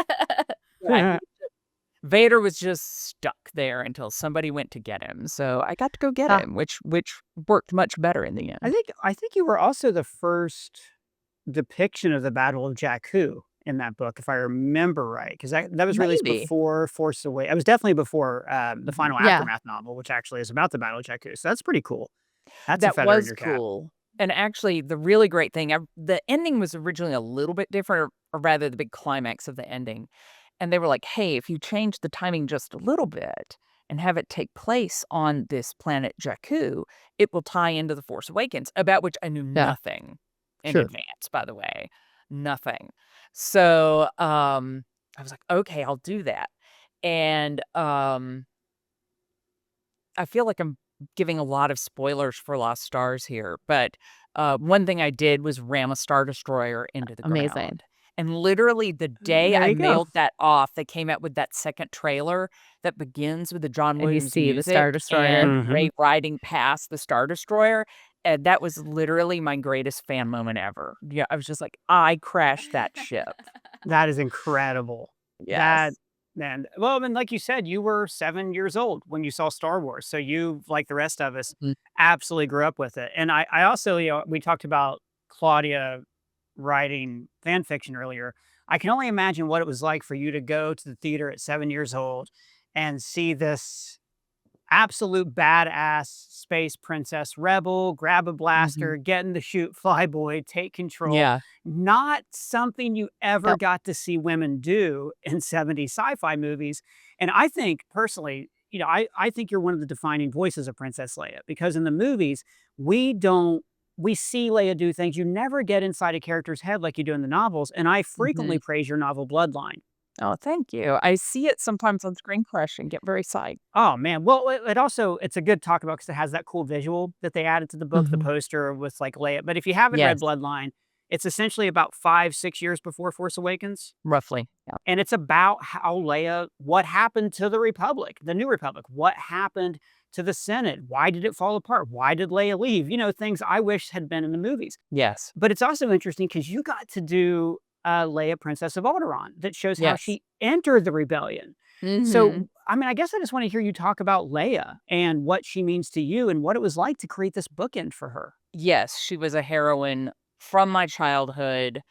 yeah, Vader was just stuck there until somebody went to get him, so I got to go get Ah, him, which worked much better in the I end. think I think you were also the first depiction of the Battle of Jakku in that book, if I remember right, because that was released Maybe. before Force Awakens. It was definitely before, the Mhm. final yeah. aftermath novel, which actually is about the Battle of Jakku, so that's pretty cool. That's a That feather in was your cap. cool, and actually, the really great thing the ending was originally a little bit different, or rather the big climax of the ending, and they were like, "Hey, if you change the timing just a little bit and have it take place on this planet Jakku, it will tie into The Force Awakens," about which I knew Yeah. nothing in Sure. advance, by the way. Nothing. So, I was like, "Okay, I'll do that." And, I feel like I'm giving a lot of spoilers for Lost Stars here, but, one thing I did was ram a Star Destroyer into the Amazing. ground, and literally the day There I you go. mailed that off, they came out with that second trailer that begins with the John And you Williams see the Star music Destroyer. and Mhm. Rey riding past the Star Destroyer, and that was literally my greatest fan moment ever. Yeah, I was just like, "I crashed that ship." That is incredible. That Yes. man, well, and like you said, you were 7 years old when you saw Star Wars, so you, like the rest of us, Mhm. absolutely grew up with it, and I also, we talked about Claudia writing fan fiction earlier. I can only imagine what it was like for you to go to the theater at 7 years old and see this absolute badass space princess rebel, grab a Mhm. blaster, get in the shoot flyboy, take control. Yeah. Not something you ever Yep. got to see women do in 70s sci-fi movies. And I think personally, I think you're one of the defining voices of Princess Leia because in the movies, we don't we see Leia do things you never get inside a character's head like you do in the novels. And I frequently Mhm. praise your novel Bloodline. Oh, thank you. I see it sometimes on ScreenCrush and get very psyched. Oh, man. Well, it also it's a good talk about because it has that cool visual that they added to the book, the Mhm. poster with, like, Leia but if you haven't read Yes, Bloodline, it's essentially about 5, 6 years before Force Awakens, roughly, yeah. and it's about how Leia what happened to the Republic, the New Republic, what happened to the Senate, why did it fall apart, why did Leia leave, things I wish had been in the movies. Yes, But it's also interesting because you got to do, Leia, Princess of Alderaan, that shows how yes. she enter the rebellion. Mhm. So, I mean, I guess I just want to hear you talk about Leia and what she means to you and what it was like to create this bookend for her. Yes, she was a heroine from my childhood.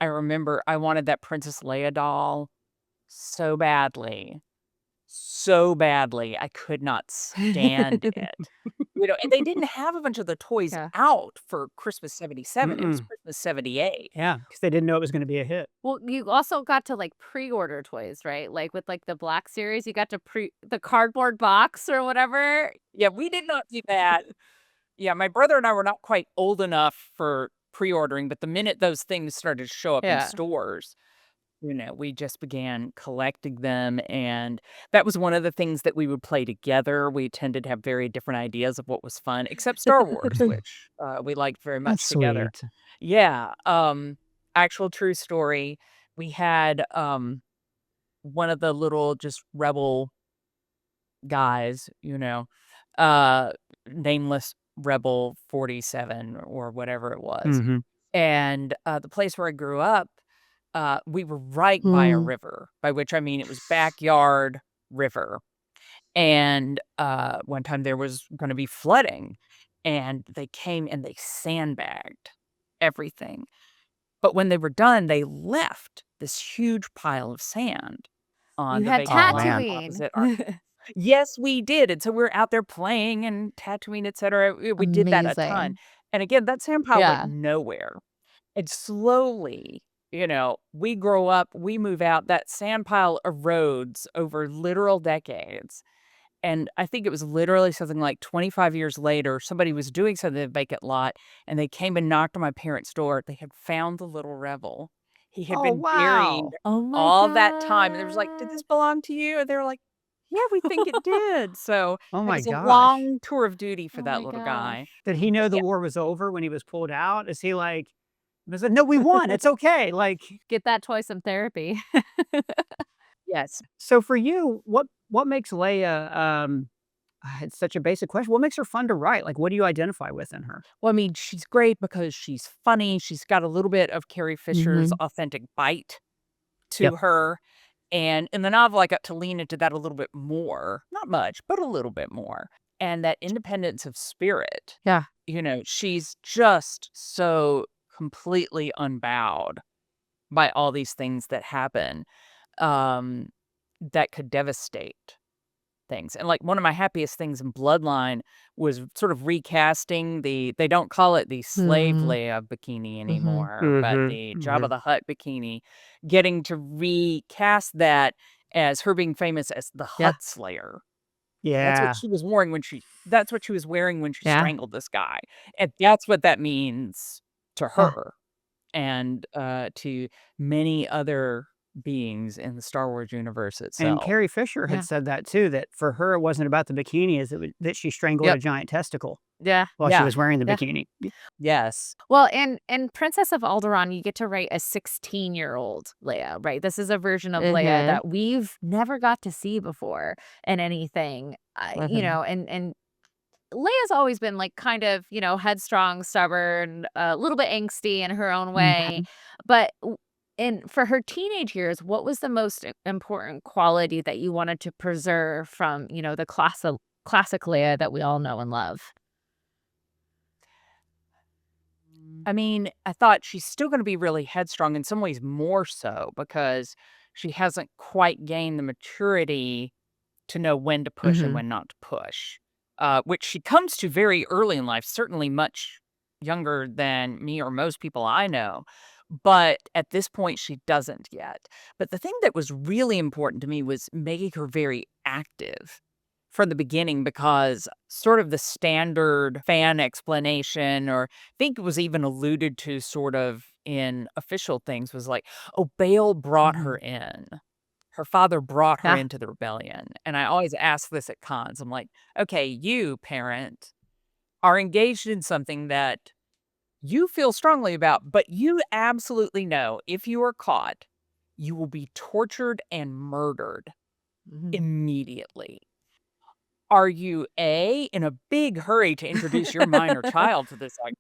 I remember I wanted that Princess Leia doll so badly. So badly, I could not stand it. And they didn't have a bunch of the toys Yeah. out for Christmas '77, it was Mm-mm. Christmas '78. Yeah, because they didn't know it was going to be a hit. Well, you also got to, like, pre-order toys, right? Like, with, like, the Black Series, you got to the cardboard box or whatever. Yeah, we did not do that. Yeah, my brother and I were not quite old enough for pre-ordering, but the minute those things started to show up in Yeah. stores, we just began collecting them, and that was one of the things that we would play together. We tended to have very different ideas of what was fun, except Star Wars, which, we liked very That's much together. sweet. Yeah, actual true story, we had, one of the little just rebel guys, uh, nameless Rebel 47 or whatever it was, Hmm. and, the place where I grew up, we were right by a Mm. river, by which I mean it was backyard river, and, one time there was gonna be flooding, and they came and they sandbagged everything, but when they were done, they left this huge pile of sand on You the had vacant Oh, lot man. Tatooine. opposite our. Yes, we did, and so we're out there playing and Tatooine, etcetera. We did that a ton, Amazing. and again, that sand pile went Yeah. nowhere, and slowly, we grow up, we move out, that sand pile erodes over literal decades, and I think it was literally something like 25 years later, somebody was doing something at the vacant lot, and they came and knocked on my parents' door. They had found the little rebel. He had Oh, been buried wow. Oh my all that time, and they was like, "Did this gosh. belong to you?" And they were like, "Yeah, we think it did." So, Oh, it my was a gosh. long tour of duty for Oh that my little guy. gosh. Did he know the Yeah. war was over when he was pulled out? Is he like, was it, no, we won. It's okay. Like, Get that toy some therapy. Yes. so for you, what makes Leia, it's such a basic question. What makes her fun to write? Like, what do you identify with in her? Well, I mean, she's great because she's funny, she's got a little bit of Carrie Fisher's Mhm. authentic bite Yep. to her, and in the novel, I got to lean into that a little bit more. Not much, but a little bit more, and that independence of spirit. Yeah. She's just so completely unbowed by all these things that happen, um, that could devastate things, and, like, one of my happiest things in Bloodline was sort of recasting they don't call it the slave Mhm. Leia bikini Mhm. anymore, but Mhm, the Jabba mhm. the Hutt bikini, getting to recast that as her being famous as the Yeah. Hutt Slayer. Yeah. That's what she was wearing when she Yeah. strangled this guy, and that's what that means to Yeah. her and, to many other beings in the Star Wars universe And itself. Carrie Fisher had Yeah. said that too, that for her, it wasn't about the bikini, is that she strangled a Yep. giant testicle Yeah. while she Yeah. was wearing the Yeah. bikini. Yes. Well, in Princess of Alderaan, you get to write a 16-year-old Leia, right? This is a version of Leia Mhm. that we've never got to see before in anything, Mhm. and Leia's always been, like, kind of, headstrong, stubborn, a little bit angsty in her own way, Mhm. but for her teenage years, what was the most important quality that you wanted to preserve from, the classic Leia that we all know and love? I mean, I thought she's still gonna be really headstrong, in some ways more so, because she hasn't quite gained the maturity to know when to push and Mhm. when not to push, which she comes to very early in life, certainly much younger than me or most people I know, but at this point, she doesn't yet. But the thing that was really important to me was making her very active from the beginning, because sort of the standard fan explanation, or I think it was even alluded to sort of in official things, was like, "Oh, Bail brought her Mhm. in. Her father brought her Yeah. into the rebellion." And I always ask this at cons. I'm like, "Okay, you, parent, are engaged in something that you feel strongly about, but you absolutely know if you are caught, you will be tortured and murdered Mhm. immediately. Are you A, in a big hurry to introduce your minor child to this, like,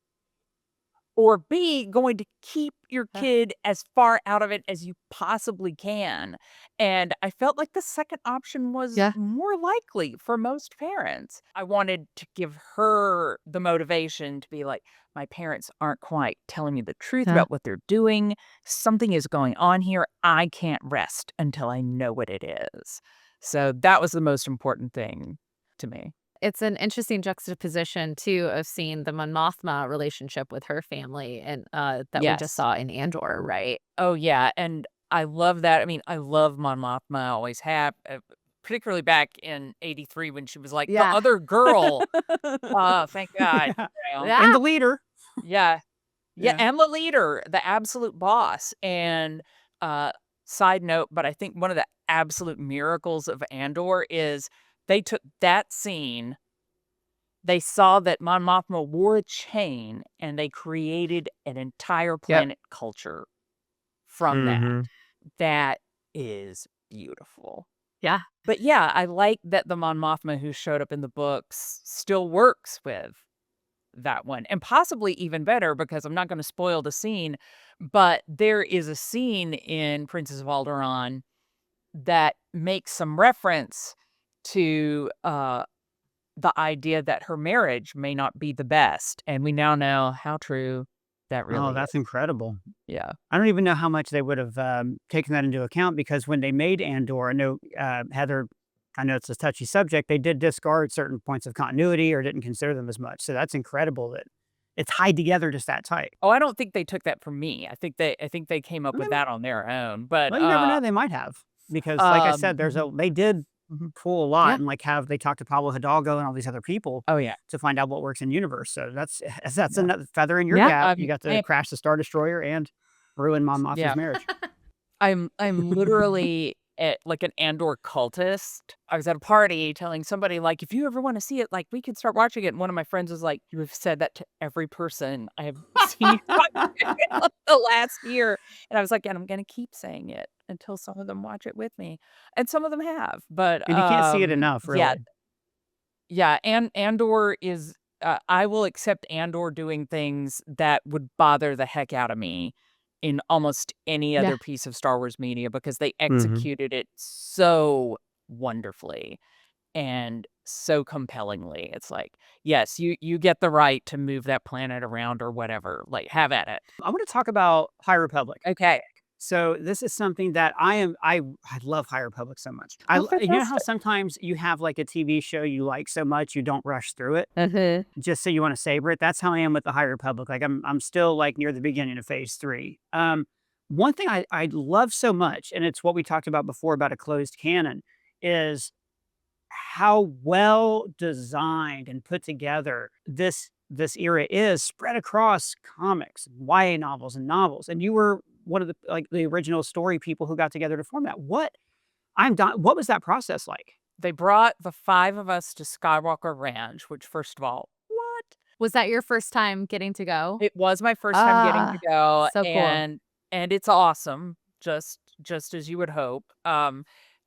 or B, going to keep your Yeah. kid as far out of it as you possibly can. And I felt like the second option was Yeah. more likely for most parents. I wanted to give her the motivation to be like, my parents aren't quite telling me the truth Yeah. about what they're doing. Something is going on here. I can't rest until I know what it is. So that was the most important thing to me. It's an interesting juxtaposition too of seeing the Mon Mothma relationship with her family and, that we just Yes. saw in Andor, right? Oh, yeah, and I love that. I mean, I love Mon Mothma, I always have, particularly back in '83 when she was like, "The Yeah. other girl." Oh, thank God, Yeah. you know? And Yeah. the leader. Yeah. Yeah, Yeah. and the leader, the absolute boss, and, uh, side note, but I think one of the absolute miracles of Andor is they took that scene, they saw that Mon Mothma wore a chain, and they created an entire Yep. planet culture from that. Mhm. That is beautiful. Yeah. But yeah, I like that the Mon Mothma who showed up in the books still works with that one, and possibly even better because I'm not gonna spoil the scene, but there is a scene in Princess of Alderaan that makes some reference to, the idea that her marriage may not be the best, and we now know how true that Oh, really that's is. incredible. Yeah. I don't even know how much they would have, taken that into account because when they made Andor, I know, Heather, I know it's a touchy subject, they did discard certain points of continuity or didn't consider them as much, so that's incredible that it's tied together just that tight. Oh, I don't think they took that from me. I think they came up I with mean, that on their own, but, well, you never know, they might have, because like I said, mhm, they did mhm. pull a lot Yeah. and, like, they talked to Pablo Hidalgo and all these other people Oh, yeah, to find out what works in universe, so that's yeah. another feather in your Yeah. cap. You got I to am crash the Star Destroyer and ruin Mon Mothma's yeah. marriage. I'm literally like an Andor cultist. I was at a party telling somebody, like, "If you ever wanna see it, like, we could start watching it," and one of my friends was like, "You have said that to every person I have seen watch it the last year," and I was like, "And I'm gonna keep saying it until some of them watch it with me," and some of them have, but, And you can't see it enough, yeah. really. Yeah, and Andor is I will accept Andor doing things that would bother the heck out of me in almost any Yeah. other piece of Star Wars media because they Mhm. executed it so wonderfully and so compellingly. It's like, yes, you get the right to move that planet around or whatever. Like, have at it. I wanna talk about High Republic. Okay. So this is something that I love High Republic so much. Oh, You know how fantastic. sometimes you have, like, a TV show you like so much you don't rush through it, Mhm. just so you wanna savor it? That's how I am with the High Republic, like, I'm still, like, near the beginning of phase 3. One thing I love so much, and it's what we talked about before about a closed canon, is how well designed and put together this era is spread across comics, YA novels, and novels. And you were one of the original story people who got together to form that. What was that process like? They brought the 5 of us to Skywalker Ranch, which first of all, what? Was that your first time getting to go? It was my first time getting to Ah, go, so cool. and it's awesome, just as you would hope,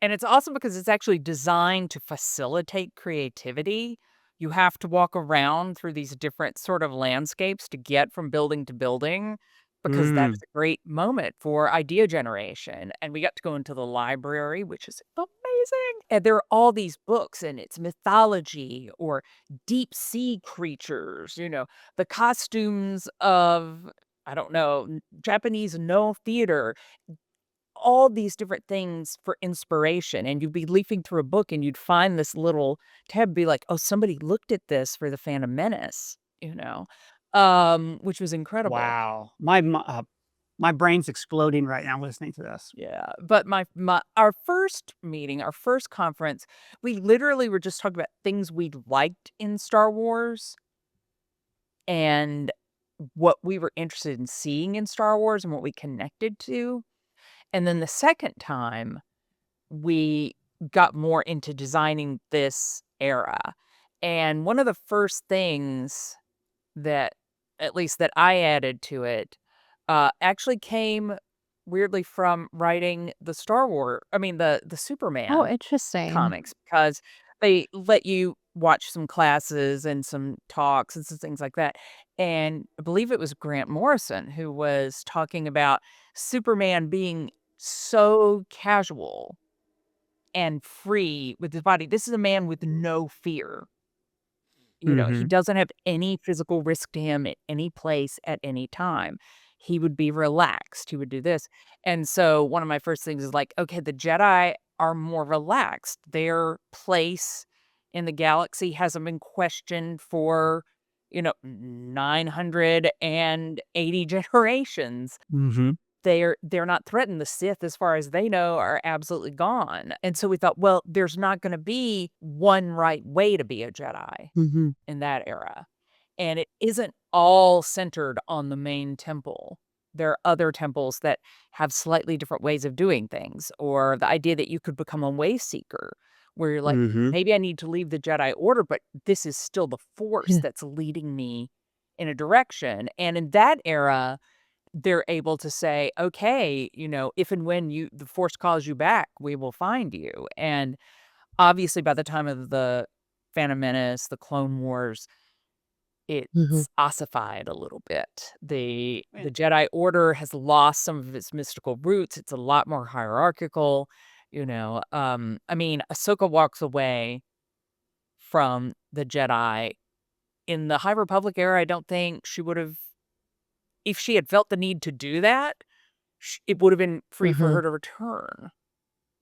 and it's awesome because it's actually designed to facilitate creativity. You have to walk around through these different sort of landscapes to get from building to building, because that Mm, is a great moment for idea generation, and we got to go into the library, which is amazing, and there are all these books, and it's mythology or deep sea creatures, the costumes of, I don't know, Japanese no theater, all these different things for inspiration. And you'd be leafing through a book and you'd find this little tab, be like, oh, somebody looked at this for the Phantom Menace, which was incredible. wow, my brain's exploding right now listening to this. Yeah. But my our first meeting, our first conference, we literally were just talking about things we liked in Star Wars and what we were interested in seeing in Star Wars and what we connected to. And then the second time, we got more into designing this era. And one of the first things that, at least that I added to it, actually came weirdly from writing the Star Wars, I mean, the Oh, Superman interesting. comics, because they let you watched some classes and some talks and some things like that, and I believe it was Grant Morrison who was talking about Superman being so casual and free with his body. This is a man with no fear. He Mhm. doesn't have any physical risk to him at any place at any time. He would be relaxed. He would do this. And so one of my first things is like, okay, the Jedi are more relaxed. Their place in the galaxy hasn't been questioned for, 980 generations. Mhm. They're not threatened. The Sith, as far as they know, are absolutely gone. And so we thought, well, there's not gonna be one right way to be a Jedi Mhm. in that era, and it isn't all centered on the main temple. There are other temples that have slightly different ways of doing things, or the idea that you could become a way seeker, where you're like, Mhm. "Maybe I need to leave the Jedi Order, but this is still the Force Yeah. that's leading me in a direction," and in that era, they're able to say, "Okay, if and when the Force calls you back, we will find you," and obviously, by the time of the Phantom Menace, the Clone Wars, Mhm. it's ossified a little bit. The And Jedi Order has lost some of its mystical roots. It's a lot more hierarchical, I mean, Ahsoka walks away from the Jedi. In the High Republic era, I don't think she would've if she had felt the need to do that, it would have been free for Mhm. her to return.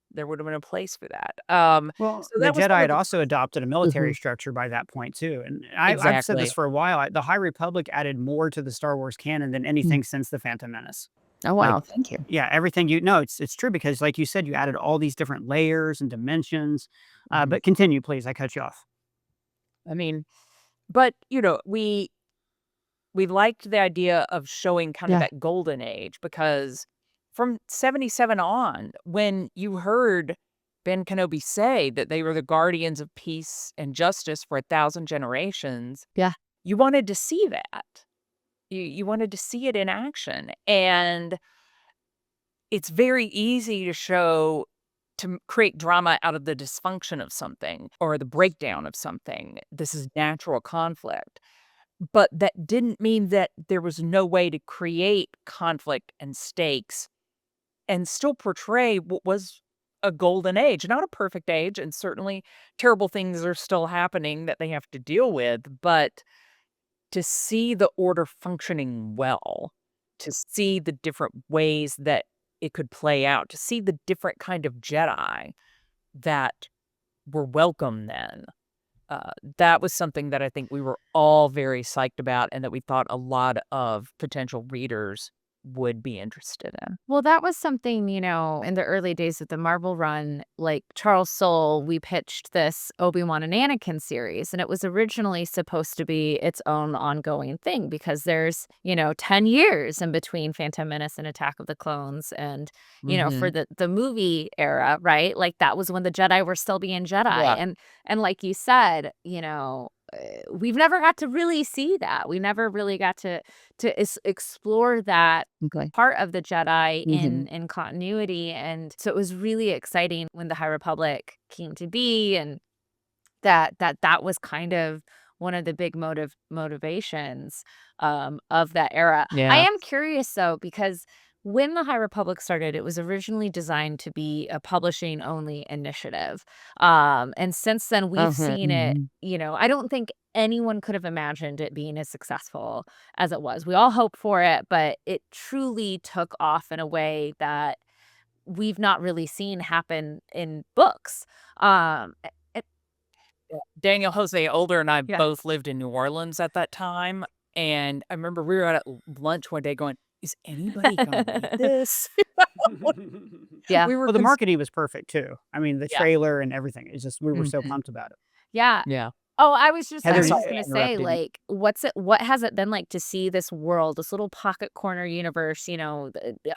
There would have been a place for that. well, So the that was Jedi one had of the also adopted a military Mhm. structure by that point too, and I've said this exactly. for a while. The High Republic added more to the Star Wars canon than Mm. anything since the Phantom Menace. Oh, Like, wow, thank you. yeah, everything you know, it's true because, like you said, you added all these different layers and dimensions. Mhm. But continue, please. I cut you off. I mean, but, we liked the idea of showing kind of Yeah. that golden age because from 77 on, when you heard Ben Kenobi say that they were the guardians of peace and justice for 1,000 generations, Yeah. you wanted to see that. You wanted to see it in action, and it's very easy to create drama out of the dysfunction of something or the breakdown of something. This is natural conflict. But that didn't mean that there was no way to create conflict and stakes and still portray what was a golden age, not a perfect age, and certainly terrible things are still happening that they have to deal with, but to see the order functioning well, to see the different ways that it could play out, to see the different kind of Jedi that were welcome then. That was something that I think we were all very psyched about and that we thought a lot of potential readers would be interested in. Well, that was something, in the early days of the Marvel run, like Charles Soule, we pitched this Obi-Wan and Anakin series, and it was originally supposed to be its own ongoing thing because there's, 10 years in between Phantom Menace and Attack of the Clones. And, for Mhm. the movie era, right? Like that was when the Jedi were still being Jedi. Yeah. And like you said, we've never got to really see that. We never really got to explore that Okay. part of the Jedi Mhm. in continuity, and so it was really exciting when the High Republic came to be, and that was kind of one of the big motivations, of that era. I Yeah. am curious, though, because when the High Republic started, it was originally designed to be a publishing-only initiative, and since then, we've Mhm. seen it, Mhm. I don't think anyone could have imagined it being as successful as it was. We all hoped for it, but it truly took off in a way that we've not really seen happen in books. It Yeah. Daniel Jose Older and I Yeah. both lived in New Orleans at that time, and I remember we were at lunch one day going, "Is anybody gonna read this?" Yeah. We were Well, the cons marketing was perfect too. I mean, the Yeah. trailer and everything. It's just we were so Mhm. pumped about it. Yeah. Yeah. Oh, I Heather, was That's just all I gonna say, interrupted you. like, what has it been like to see this world, this little pocket corner universe,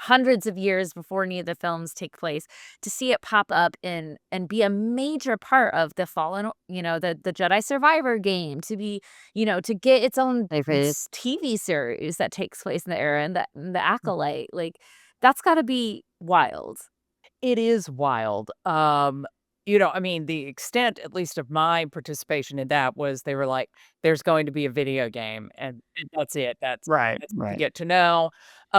hundreds of years before any of the films take place, to see it pop up and be a major part of the Fallen, the Jedi Survivor game, to be, to get its own Favorite. TV series that takes place in the era and the Acolyte, like, that's gotta be wild. It is wild. I mean, the extent, at least of my participation in that was they were like, "There's going to be a video game," and that's it. Right, That's what you right. get to know.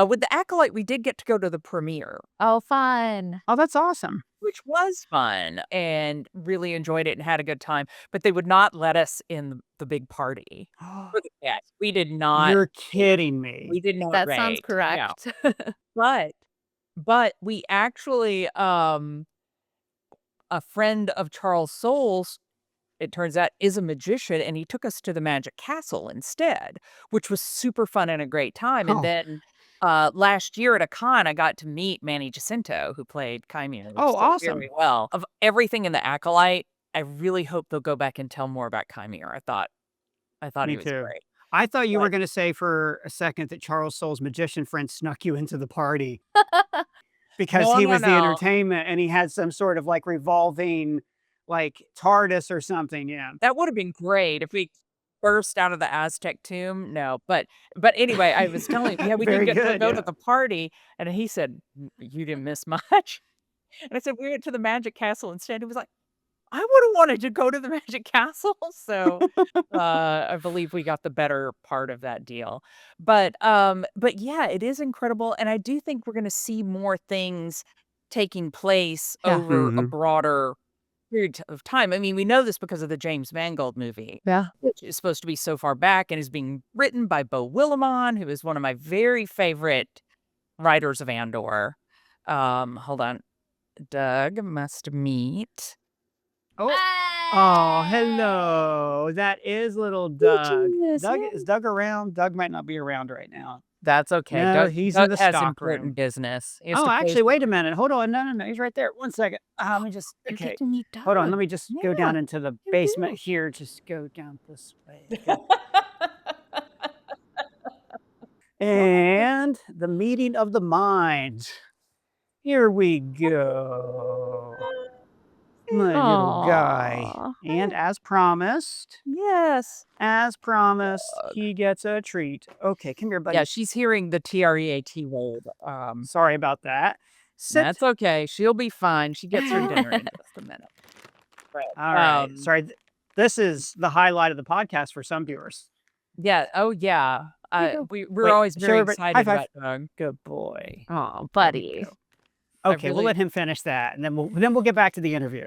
With The Acolyte, we did get to go to the premiere, Oh, fun. Oh, that's awesome. which was fun and really enjoyed it and had a good time, but they would not let us in the big party for the cast. We did not You're rate. kidding me. We did not That sounds rate. No. correct. But we actually, a friend of Charles Soule's, it turns out, is a magician, and he took us to the Magic Castle instead, which was super fun and a great time, and Oh, then, last year at a con, I got to meet Manny Jacinto, who played Chimere oh, so very awesome. well. Of everything in The Acolyte, I really hope they'll go back and tell more about Chimere. I thought he Me was too. great. I thought you were But gonna say for a second that Charles Soule's magician friend snuck you into the party because no, he no, was the no. entertainment and he had some sort of, like, revolving, like, TARDIS or something, yeah. That would've been great if we burst out of the Aztec tomb, no, but anyway, I was telling yeah, we did Very get to good, go to yeah. the party, and he said, You didn't miss much." And I said, "We went to the Magic Castle instead." He was like, "I would've wanted to go to the Magic Castle." So, I believe we got the better part of that deal. But yeah, it is incredible, and I do think we're gonna see more things taking place Yeah. over a Mhm. broader period of time. I mean, we know this because of the James Mangold movie, Yeah. which is supposed to be so far back and is being written by Beau Willimon, who is one of my very favorite writers of Andor. Hold on. Doug must meet. Oh. Oh, hello. That is little Doug. Yes, Doug yeah. is Doug around? Doug might not be around right now. That's okay. No, Doug he's in Doug the has stock room. important business. He has Oh, to pay actually, some wait a minute. Hold on. No, no, no. He's right there. One second. Let me just, you get okay. to meet Hold on. Let Doug. me just go Yeah, down into the you basement do. here. Just go down this way. Good. And the meeting of the minds. Here we go. My little guy. Aw. And as promised, Doug. he gets a treat. Okay, come here, Yeah, buddy. she's hearing the TREAT word. Sorry about that. Sit. That's okay. She'll be fine. She gets her dinner in just a minute. Right. All right. Sorry. This is the highlight of the podcast for some viewers. Yeah. Oh, yeah. Here you go. We're Wait, always show very everybody. High excited five. about Doug. Good boy. Oh, There we buddy. go. I Okay, we'll really let him finish that, and then we'll get back to the interview.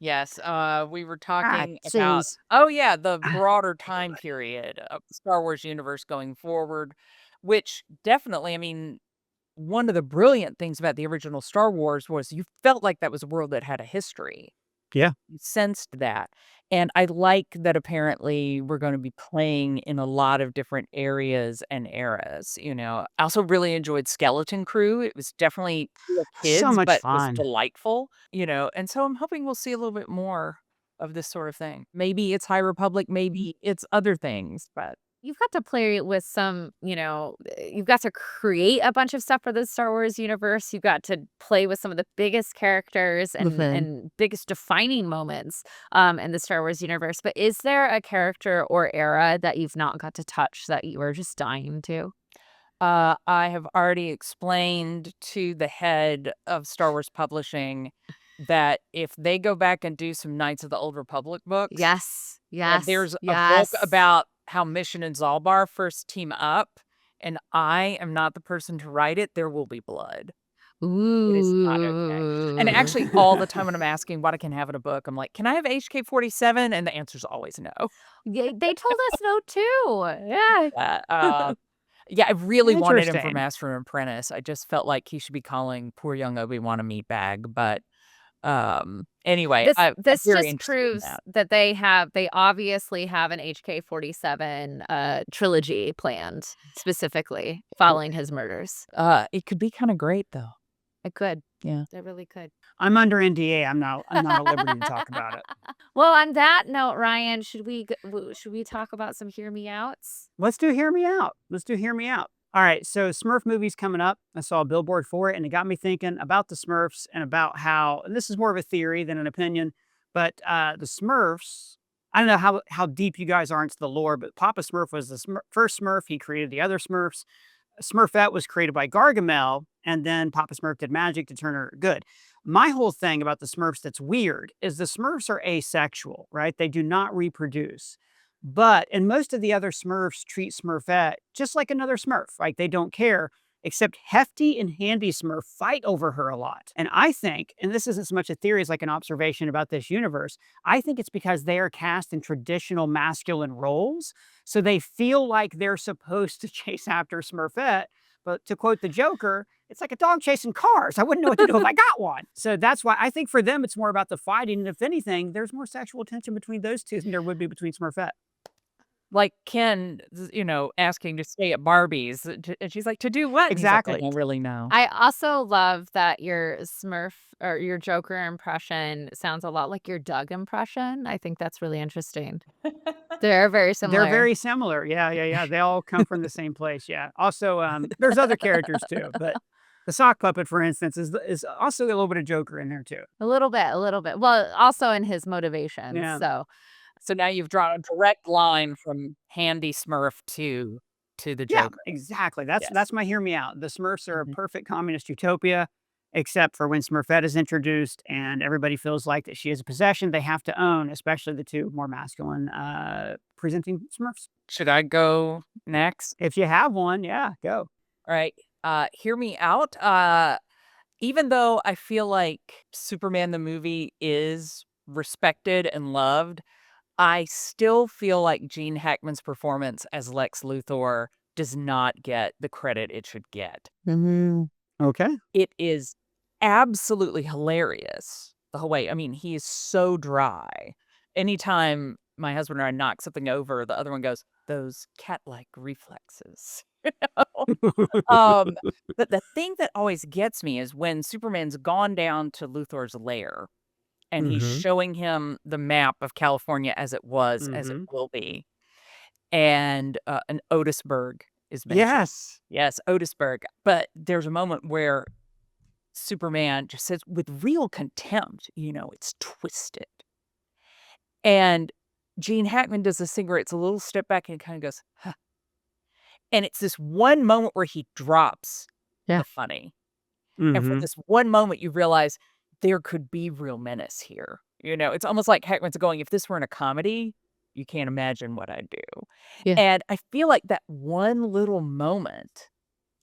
yes. We were Ah, talking about jeez. oh yeah, the Ah, broader okay, time buddy. period of the Star Wars universe going forward, which definitely, I mean, one of the brilliant things about the original Star Wars was you felt like that was a world that had a history. Yeah. You sensed that. And I like that apparently we're gonna be playing in a lot of different areas and eras. I also really enjoyed Skeleton Crew. It was definitely for So kids, much but was fun. delightful, and so I'm hoping we'll see a little bit more of this sort of thing. Maybe it's High Republic, maybe it's other things, but You've got to play with you've got to create a bunch of stuff for the Star Wars universe. You've got to play with some of the biggest characters and Mhm. and biggest defining moments in the Star Wars universe. But is there a character or era that you've not got to touch that you are just dying to? I have already explained to the head of Star Wars Publishing that if they go back and do some Knights of the Old Republic books, Yes, and yes, there's a book yes. about how Mission and Zalbar first team up, and I am not the person to write it, there will be blood. It is not okay. And Ooh. actually, all the time when I'm asking what I can have in a book, I'm like, "Can I have HK-47?" And the answer's always no. Yeah, they told us no too. Yeah. Uh, uh, yeah, I really wanted him for Interesting. Master and Apprentice. I just felt like he should be calling poor young Obi-Wan a meatbag, but, anyway, This I'm this very just interested in proves that. that they obviously have an HK-47 trilogy planned specifically following his murders. It could be kinda great, though. It could. Yeah. It really could. I'm under NDA. I'm not at liberty to talk about it. Well, on that note, Ryan, should we talk about some hear me outs? Let's do Hear Me Out. Let's do Hear Me Out. All right, so Smurf movie's coming up. I saw a billboard for it, and it got me thinking about the Smurfs and about how, and this is more of a theory than an opinion, but the Smurfs, I don't know how deep you guys are into the lore, but Papa Smurf was the first Smurf. He created the other Smurfs. Smurfette was created by Gargamel, and then Papa Smurf did magic to turn her good. My whole thing about the Smurfs that's weird is the Smurfs are asexual, right? They do not reproduce. And most of the other Smurfs treat Smurfette just like another Smurf. Like they don't care, except Hefty and Handy Smurf fight over her a lot. And I think, and this isn't so much a theory as like an observation about this universe, I think it's because they are cast in traditional masculine roles. So they feel like they're supposed to chase after Smurfette. But to quote the Joker, it's like a dog chasing cars. I wouldn't know what to do if I got one. So that's why I think for them, it's more about the fighting. And if anything, there's more sexual tension between those two than there would be between Smurfette. Like Ken, asking to stay at Barbie's, and she's like, "To do what?" And he's like, "I Exactly. don't really know." I also love that your Smurf or your Joker impression sounds a lot like your Doug impression. I think that's really interesting. They're very They're similar. very similar. Yeah, yeah, yeah. They all come from the same place. Yeah. Also, there's other characters too, but the sock puppet, for instance, is also a little bit of Joker in there too. A little bit, a little bit. Well, also in his motivations. Yeah. So now you've drawn a direct line from Handy Smurf to the Yeah, Joker. exactly. Yes. That's my hear me out. The Smurfs are a Mhm. perfect communist utopia, except for when Smurfette is introduced and everybody feels like that she is a possession they have to own, especially the two more masculine presenting Smurfs. Should I go next? If you have one, yeah, go. All right. Hear me out. Even though I feel like Superman the movie is respected and loved, I still feel like Gene Hackman's performance as Lex Luthor does not get the credit it should get. Okay. It is absolutely hilarious the whole way. I mean, he is so dry. Anytime my husband or I knock something over, the other one goes, "Those cat-like reflexes." Um, but the thing that always gets me is when Superman's gone down to Luthor's lair and he's Hmm. showing him the map of California as it was, as it Hmm. will be, and an Otisburg is mentioned. Yes. Yes, Otisburg. But there's a moment where Superman just says with real contempt, it's twisted. And Gene Hackman does this thing where it's a little step back and kind of goes, huh. And it's this one moment where he drops Yeah. the funny. And for Hmm. this one moment, you realize there could be real menace here. It's almost like Hackman's going, if this weren't a comedy, you can't imagine what I'd do. Yeah. And I feel like that one little moment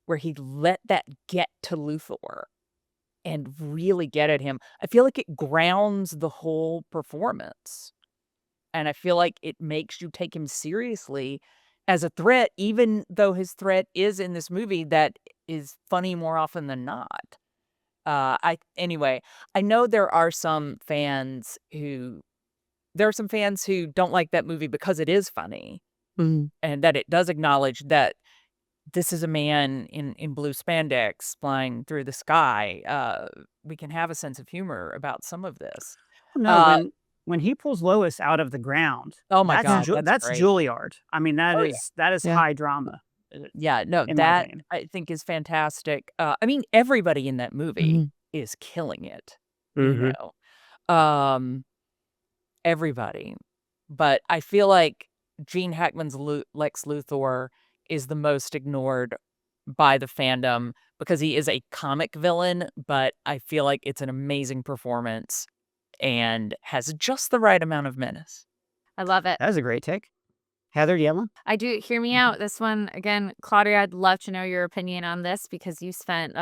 where he let that get to Luthor and really get at him, I feel like it grounds the whole performance. And I feel like it makes you take him seriously as a threat, even though his threat is in this movie that is funny more often than not. Anyway, I know there are some fans who don't like that movie because it is funny Mhm. and that it does acknowledge that this is a man in blue spandex flying through the sky. We can have a sense of humor about some of this. No, Uh, when he pulls Lois out of the ground, oh my God, that's That's great. Juilliard. I mean, Oh yeah. that is Yeah. high drama, Yeah, no, in my that opinion. I think is fantastic. I mean, everybody in that movie Mhm. is killing it, you Hmm. know. Everybody. But I feel like Gene Hackman's Lex Luthor is the most ignored by the fandom because he is a comic villain, but I feel like it's an amazing performance and has just the right amount of menace. I love it. That was a great take. Heather, Yellen? I do hear me Mhm. out. This one again, Claudia, I'd love to know your opinion on this because you spent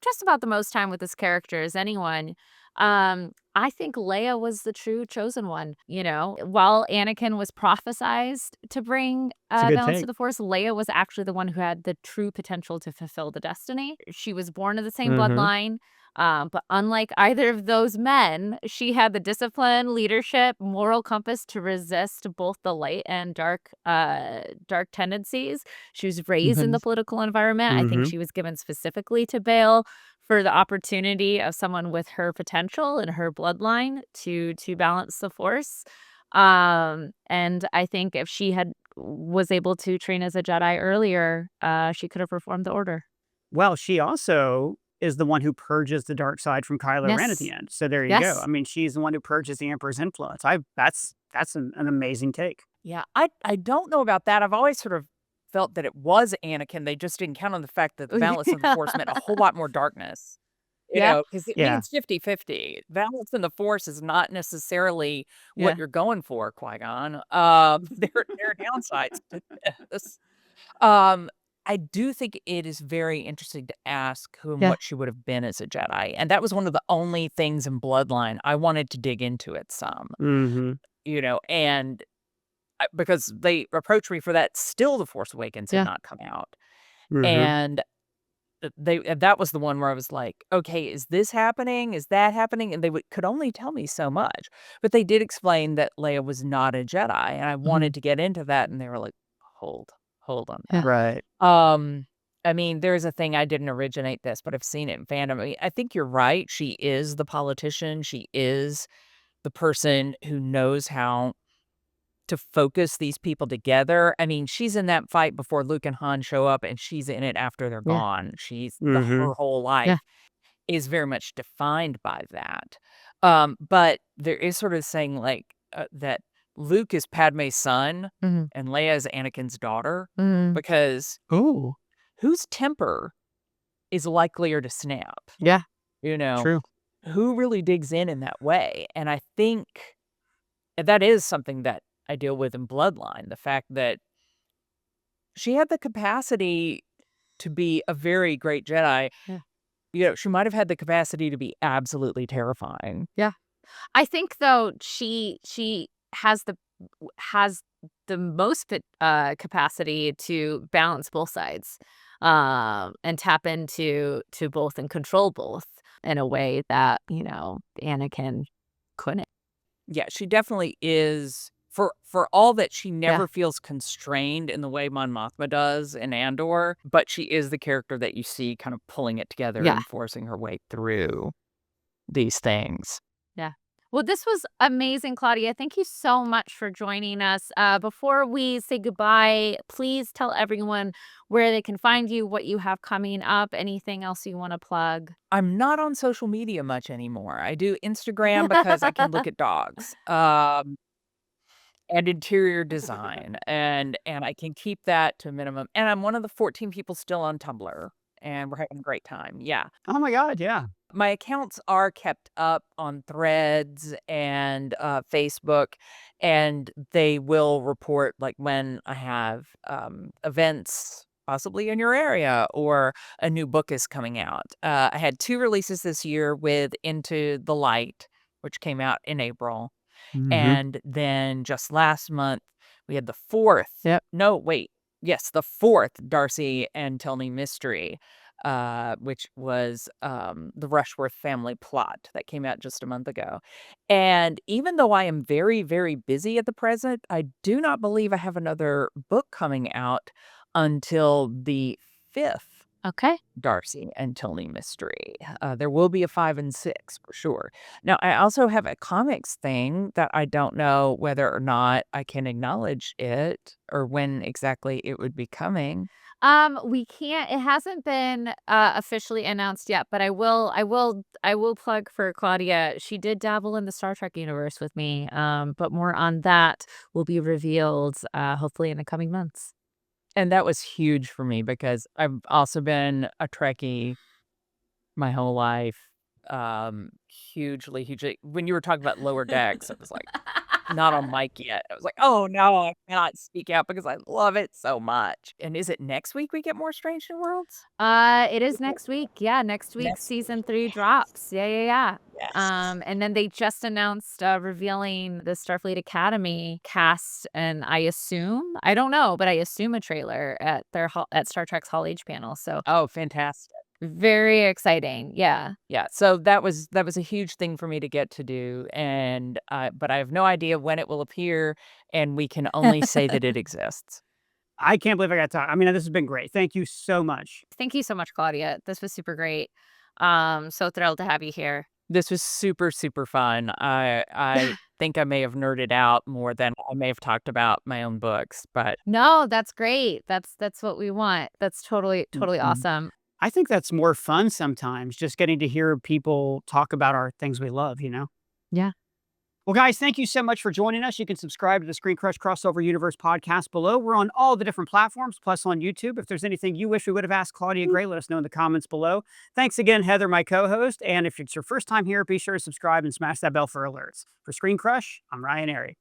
just about the most time with this character as anyone. I think Leia was the true chosen one. While Anakin was prophesized to bring It's a good balance to take. the Force, Leia was actually the one who had the true potential to fulfill the destiny. She was born of the same Hmm. bloodline. But unlike either of those men, she had the discipline, leadership, moral compass to resist both the light and dark tendencies. She was raised in the Mhm. political environment. I think Hmm. she was given specifically to bail for the opportunity of someone with her potential and her bloodline to balance the force. And I think if she had was able to train as a Jedi earlier, she could have performed the order. Well, she also is the one who purges the dark side from Kylo Ren at the Yes. end. So there you go. I Yes. mean, she's the one who purges the Emperor's influence. That's an amazing take. Yeah, I don't know about that. I've always sort of felt that it was Anakin. They just didn't count on the fact that the balance of the Yeah. Force meant a whole lot more darkness. Yeah. because it Yeah. means 50-50. Balance in the Force is not necessarily what Yeah. you're going for, Qui-Gon. There are downsides to this. Um, I do think it is very interesting to ask who and Yeah. what she would have been as a Jedi, and that was one of the only things in Bloodline I wanted to dig into it some, Mhm. and because they approached me for that, still The Force Awakens had Yeah. not come out, Mhm. and that was the one where I was like, "Okay, is this happening? Is that happening?" And they could only tell me so much, but they did explain that Leia was not a Jedi, and I wanted Mhm. to get into that, and they were like, Hold on Yeah. that." Right. I mean, there's a thing I didn't originate this, but I've seen it in fandom. I think you're right. She is the politician. She is the person who knows how to focus these people together. I mean, she's in that fight before Luke and Han show up, and she's in it after they're Yeah. gone. Her Mhm. whole Yeah. life is very much defined by that. But there is sort of saying like that Luke is Padme's son Mhm. and Leia is Anakin's daughter Mhm. because Ooh. whose temper is likelier to snap? Yeah. You know, True. who really digs in that way? And I think that is something that I deal with in Bloodline, the fact that she had the capacity to be a very great Jedi. Yeah. She might have had the capacity to be absolutely terrifying. Yeah. I think though she has the most capacity to balance both sides, and tap into both and control both in a way that Anakin couldn't. Yeah, she definitely is for all that she Yeah. never feels constrained in the way Mon Mothma does in Andor, but she is the character that you see kind of pulling it together Yeah. and forcing her way through these things. Yeah. Well, this was amazing, Claudia. Thank you so much for joining us. Before we say goodbye, please tell everyone where they can find you, what you have coming up, anything else you want to plug. I'm not on social media much anymore. I do Instagram because I can look at dogs, and interior design, and I can keep that to a minimum, and I'm one of the 14 people still on Tumblr, and we're having a great time, yeah. Oh my god, yeah. My accounts are kept up on Threads and, Facebook, and they will report, like, when I have, events possibly in your area or a new book is coming out. I had 2 releases this year with Into the Light, which came out in April, Mhm. and then just last month, we had the 4th Yep. no, wait, yes, the 4th Darcy and Tellney mystery, which was, the Rushworth family plot that came out just a month ago. And even though I am very, very busy at the present, I do not believe I have another book coming out until the 5th Okay. Darcy and Tilney mystery. There will be a 5 and 6 for sure. Now, I also have a comics thing that I don't know whether or not I can acknowledge it or when exactly it would be coming. We can't. It hasn't been officially announced yet, but I will plug for Claudia. She did dabble in the Star Trek universe with me. But more on that will be revealed hopefully in the coming months. And that was huge for me because I've also been a Trekkie my whole life. Hugely when you were talking about Lower Decks, I was like, not on mic yet. I was like, "Oh, no, I cannot speak out because I love it so much." And is it next week we get more Strange New Worlds? It is next week. Yeah, next week Next season week. 3 drops. Yeah, yeah, yeah. Yes. And then they just announced revealing the Starfleet Academy cast, and I don't know, but I assume a trailer at at Star Trek's Hall H panel. So Oh, fantastic. very exciting. Yeah. Yeah, so that was a huge thing for me to get to do, and, but I have no idea when it will appear, and we can only say that it exists. I can't believe I got to talk. I mean, this has been great. Thank you so much. Thank you so much, Claudia. This was super great. So thrilled to have you here. This was super, super fun. I think I may have nerded out more than I may have talked about my own books, but No, that's great. That's what we want. That's totally Mhm. awesome. I think that's more fun sometimes, just getting to hear people talk about our things we love, you know? Yeah. Well, guys, thank you so much for joining us. You can subscribe to the Screen Crush Crossover Universe podcast below. We're on all the different platforms, plus on YouTube. If there's anything you wish we would have asked Claudia Gray, let us know in the comments below. Thanks again, Heather, my co-host. And if it's your first time here, be sure to subscribe and smash that bell for alerts. For Screen Crush, I'm Ryan Airy.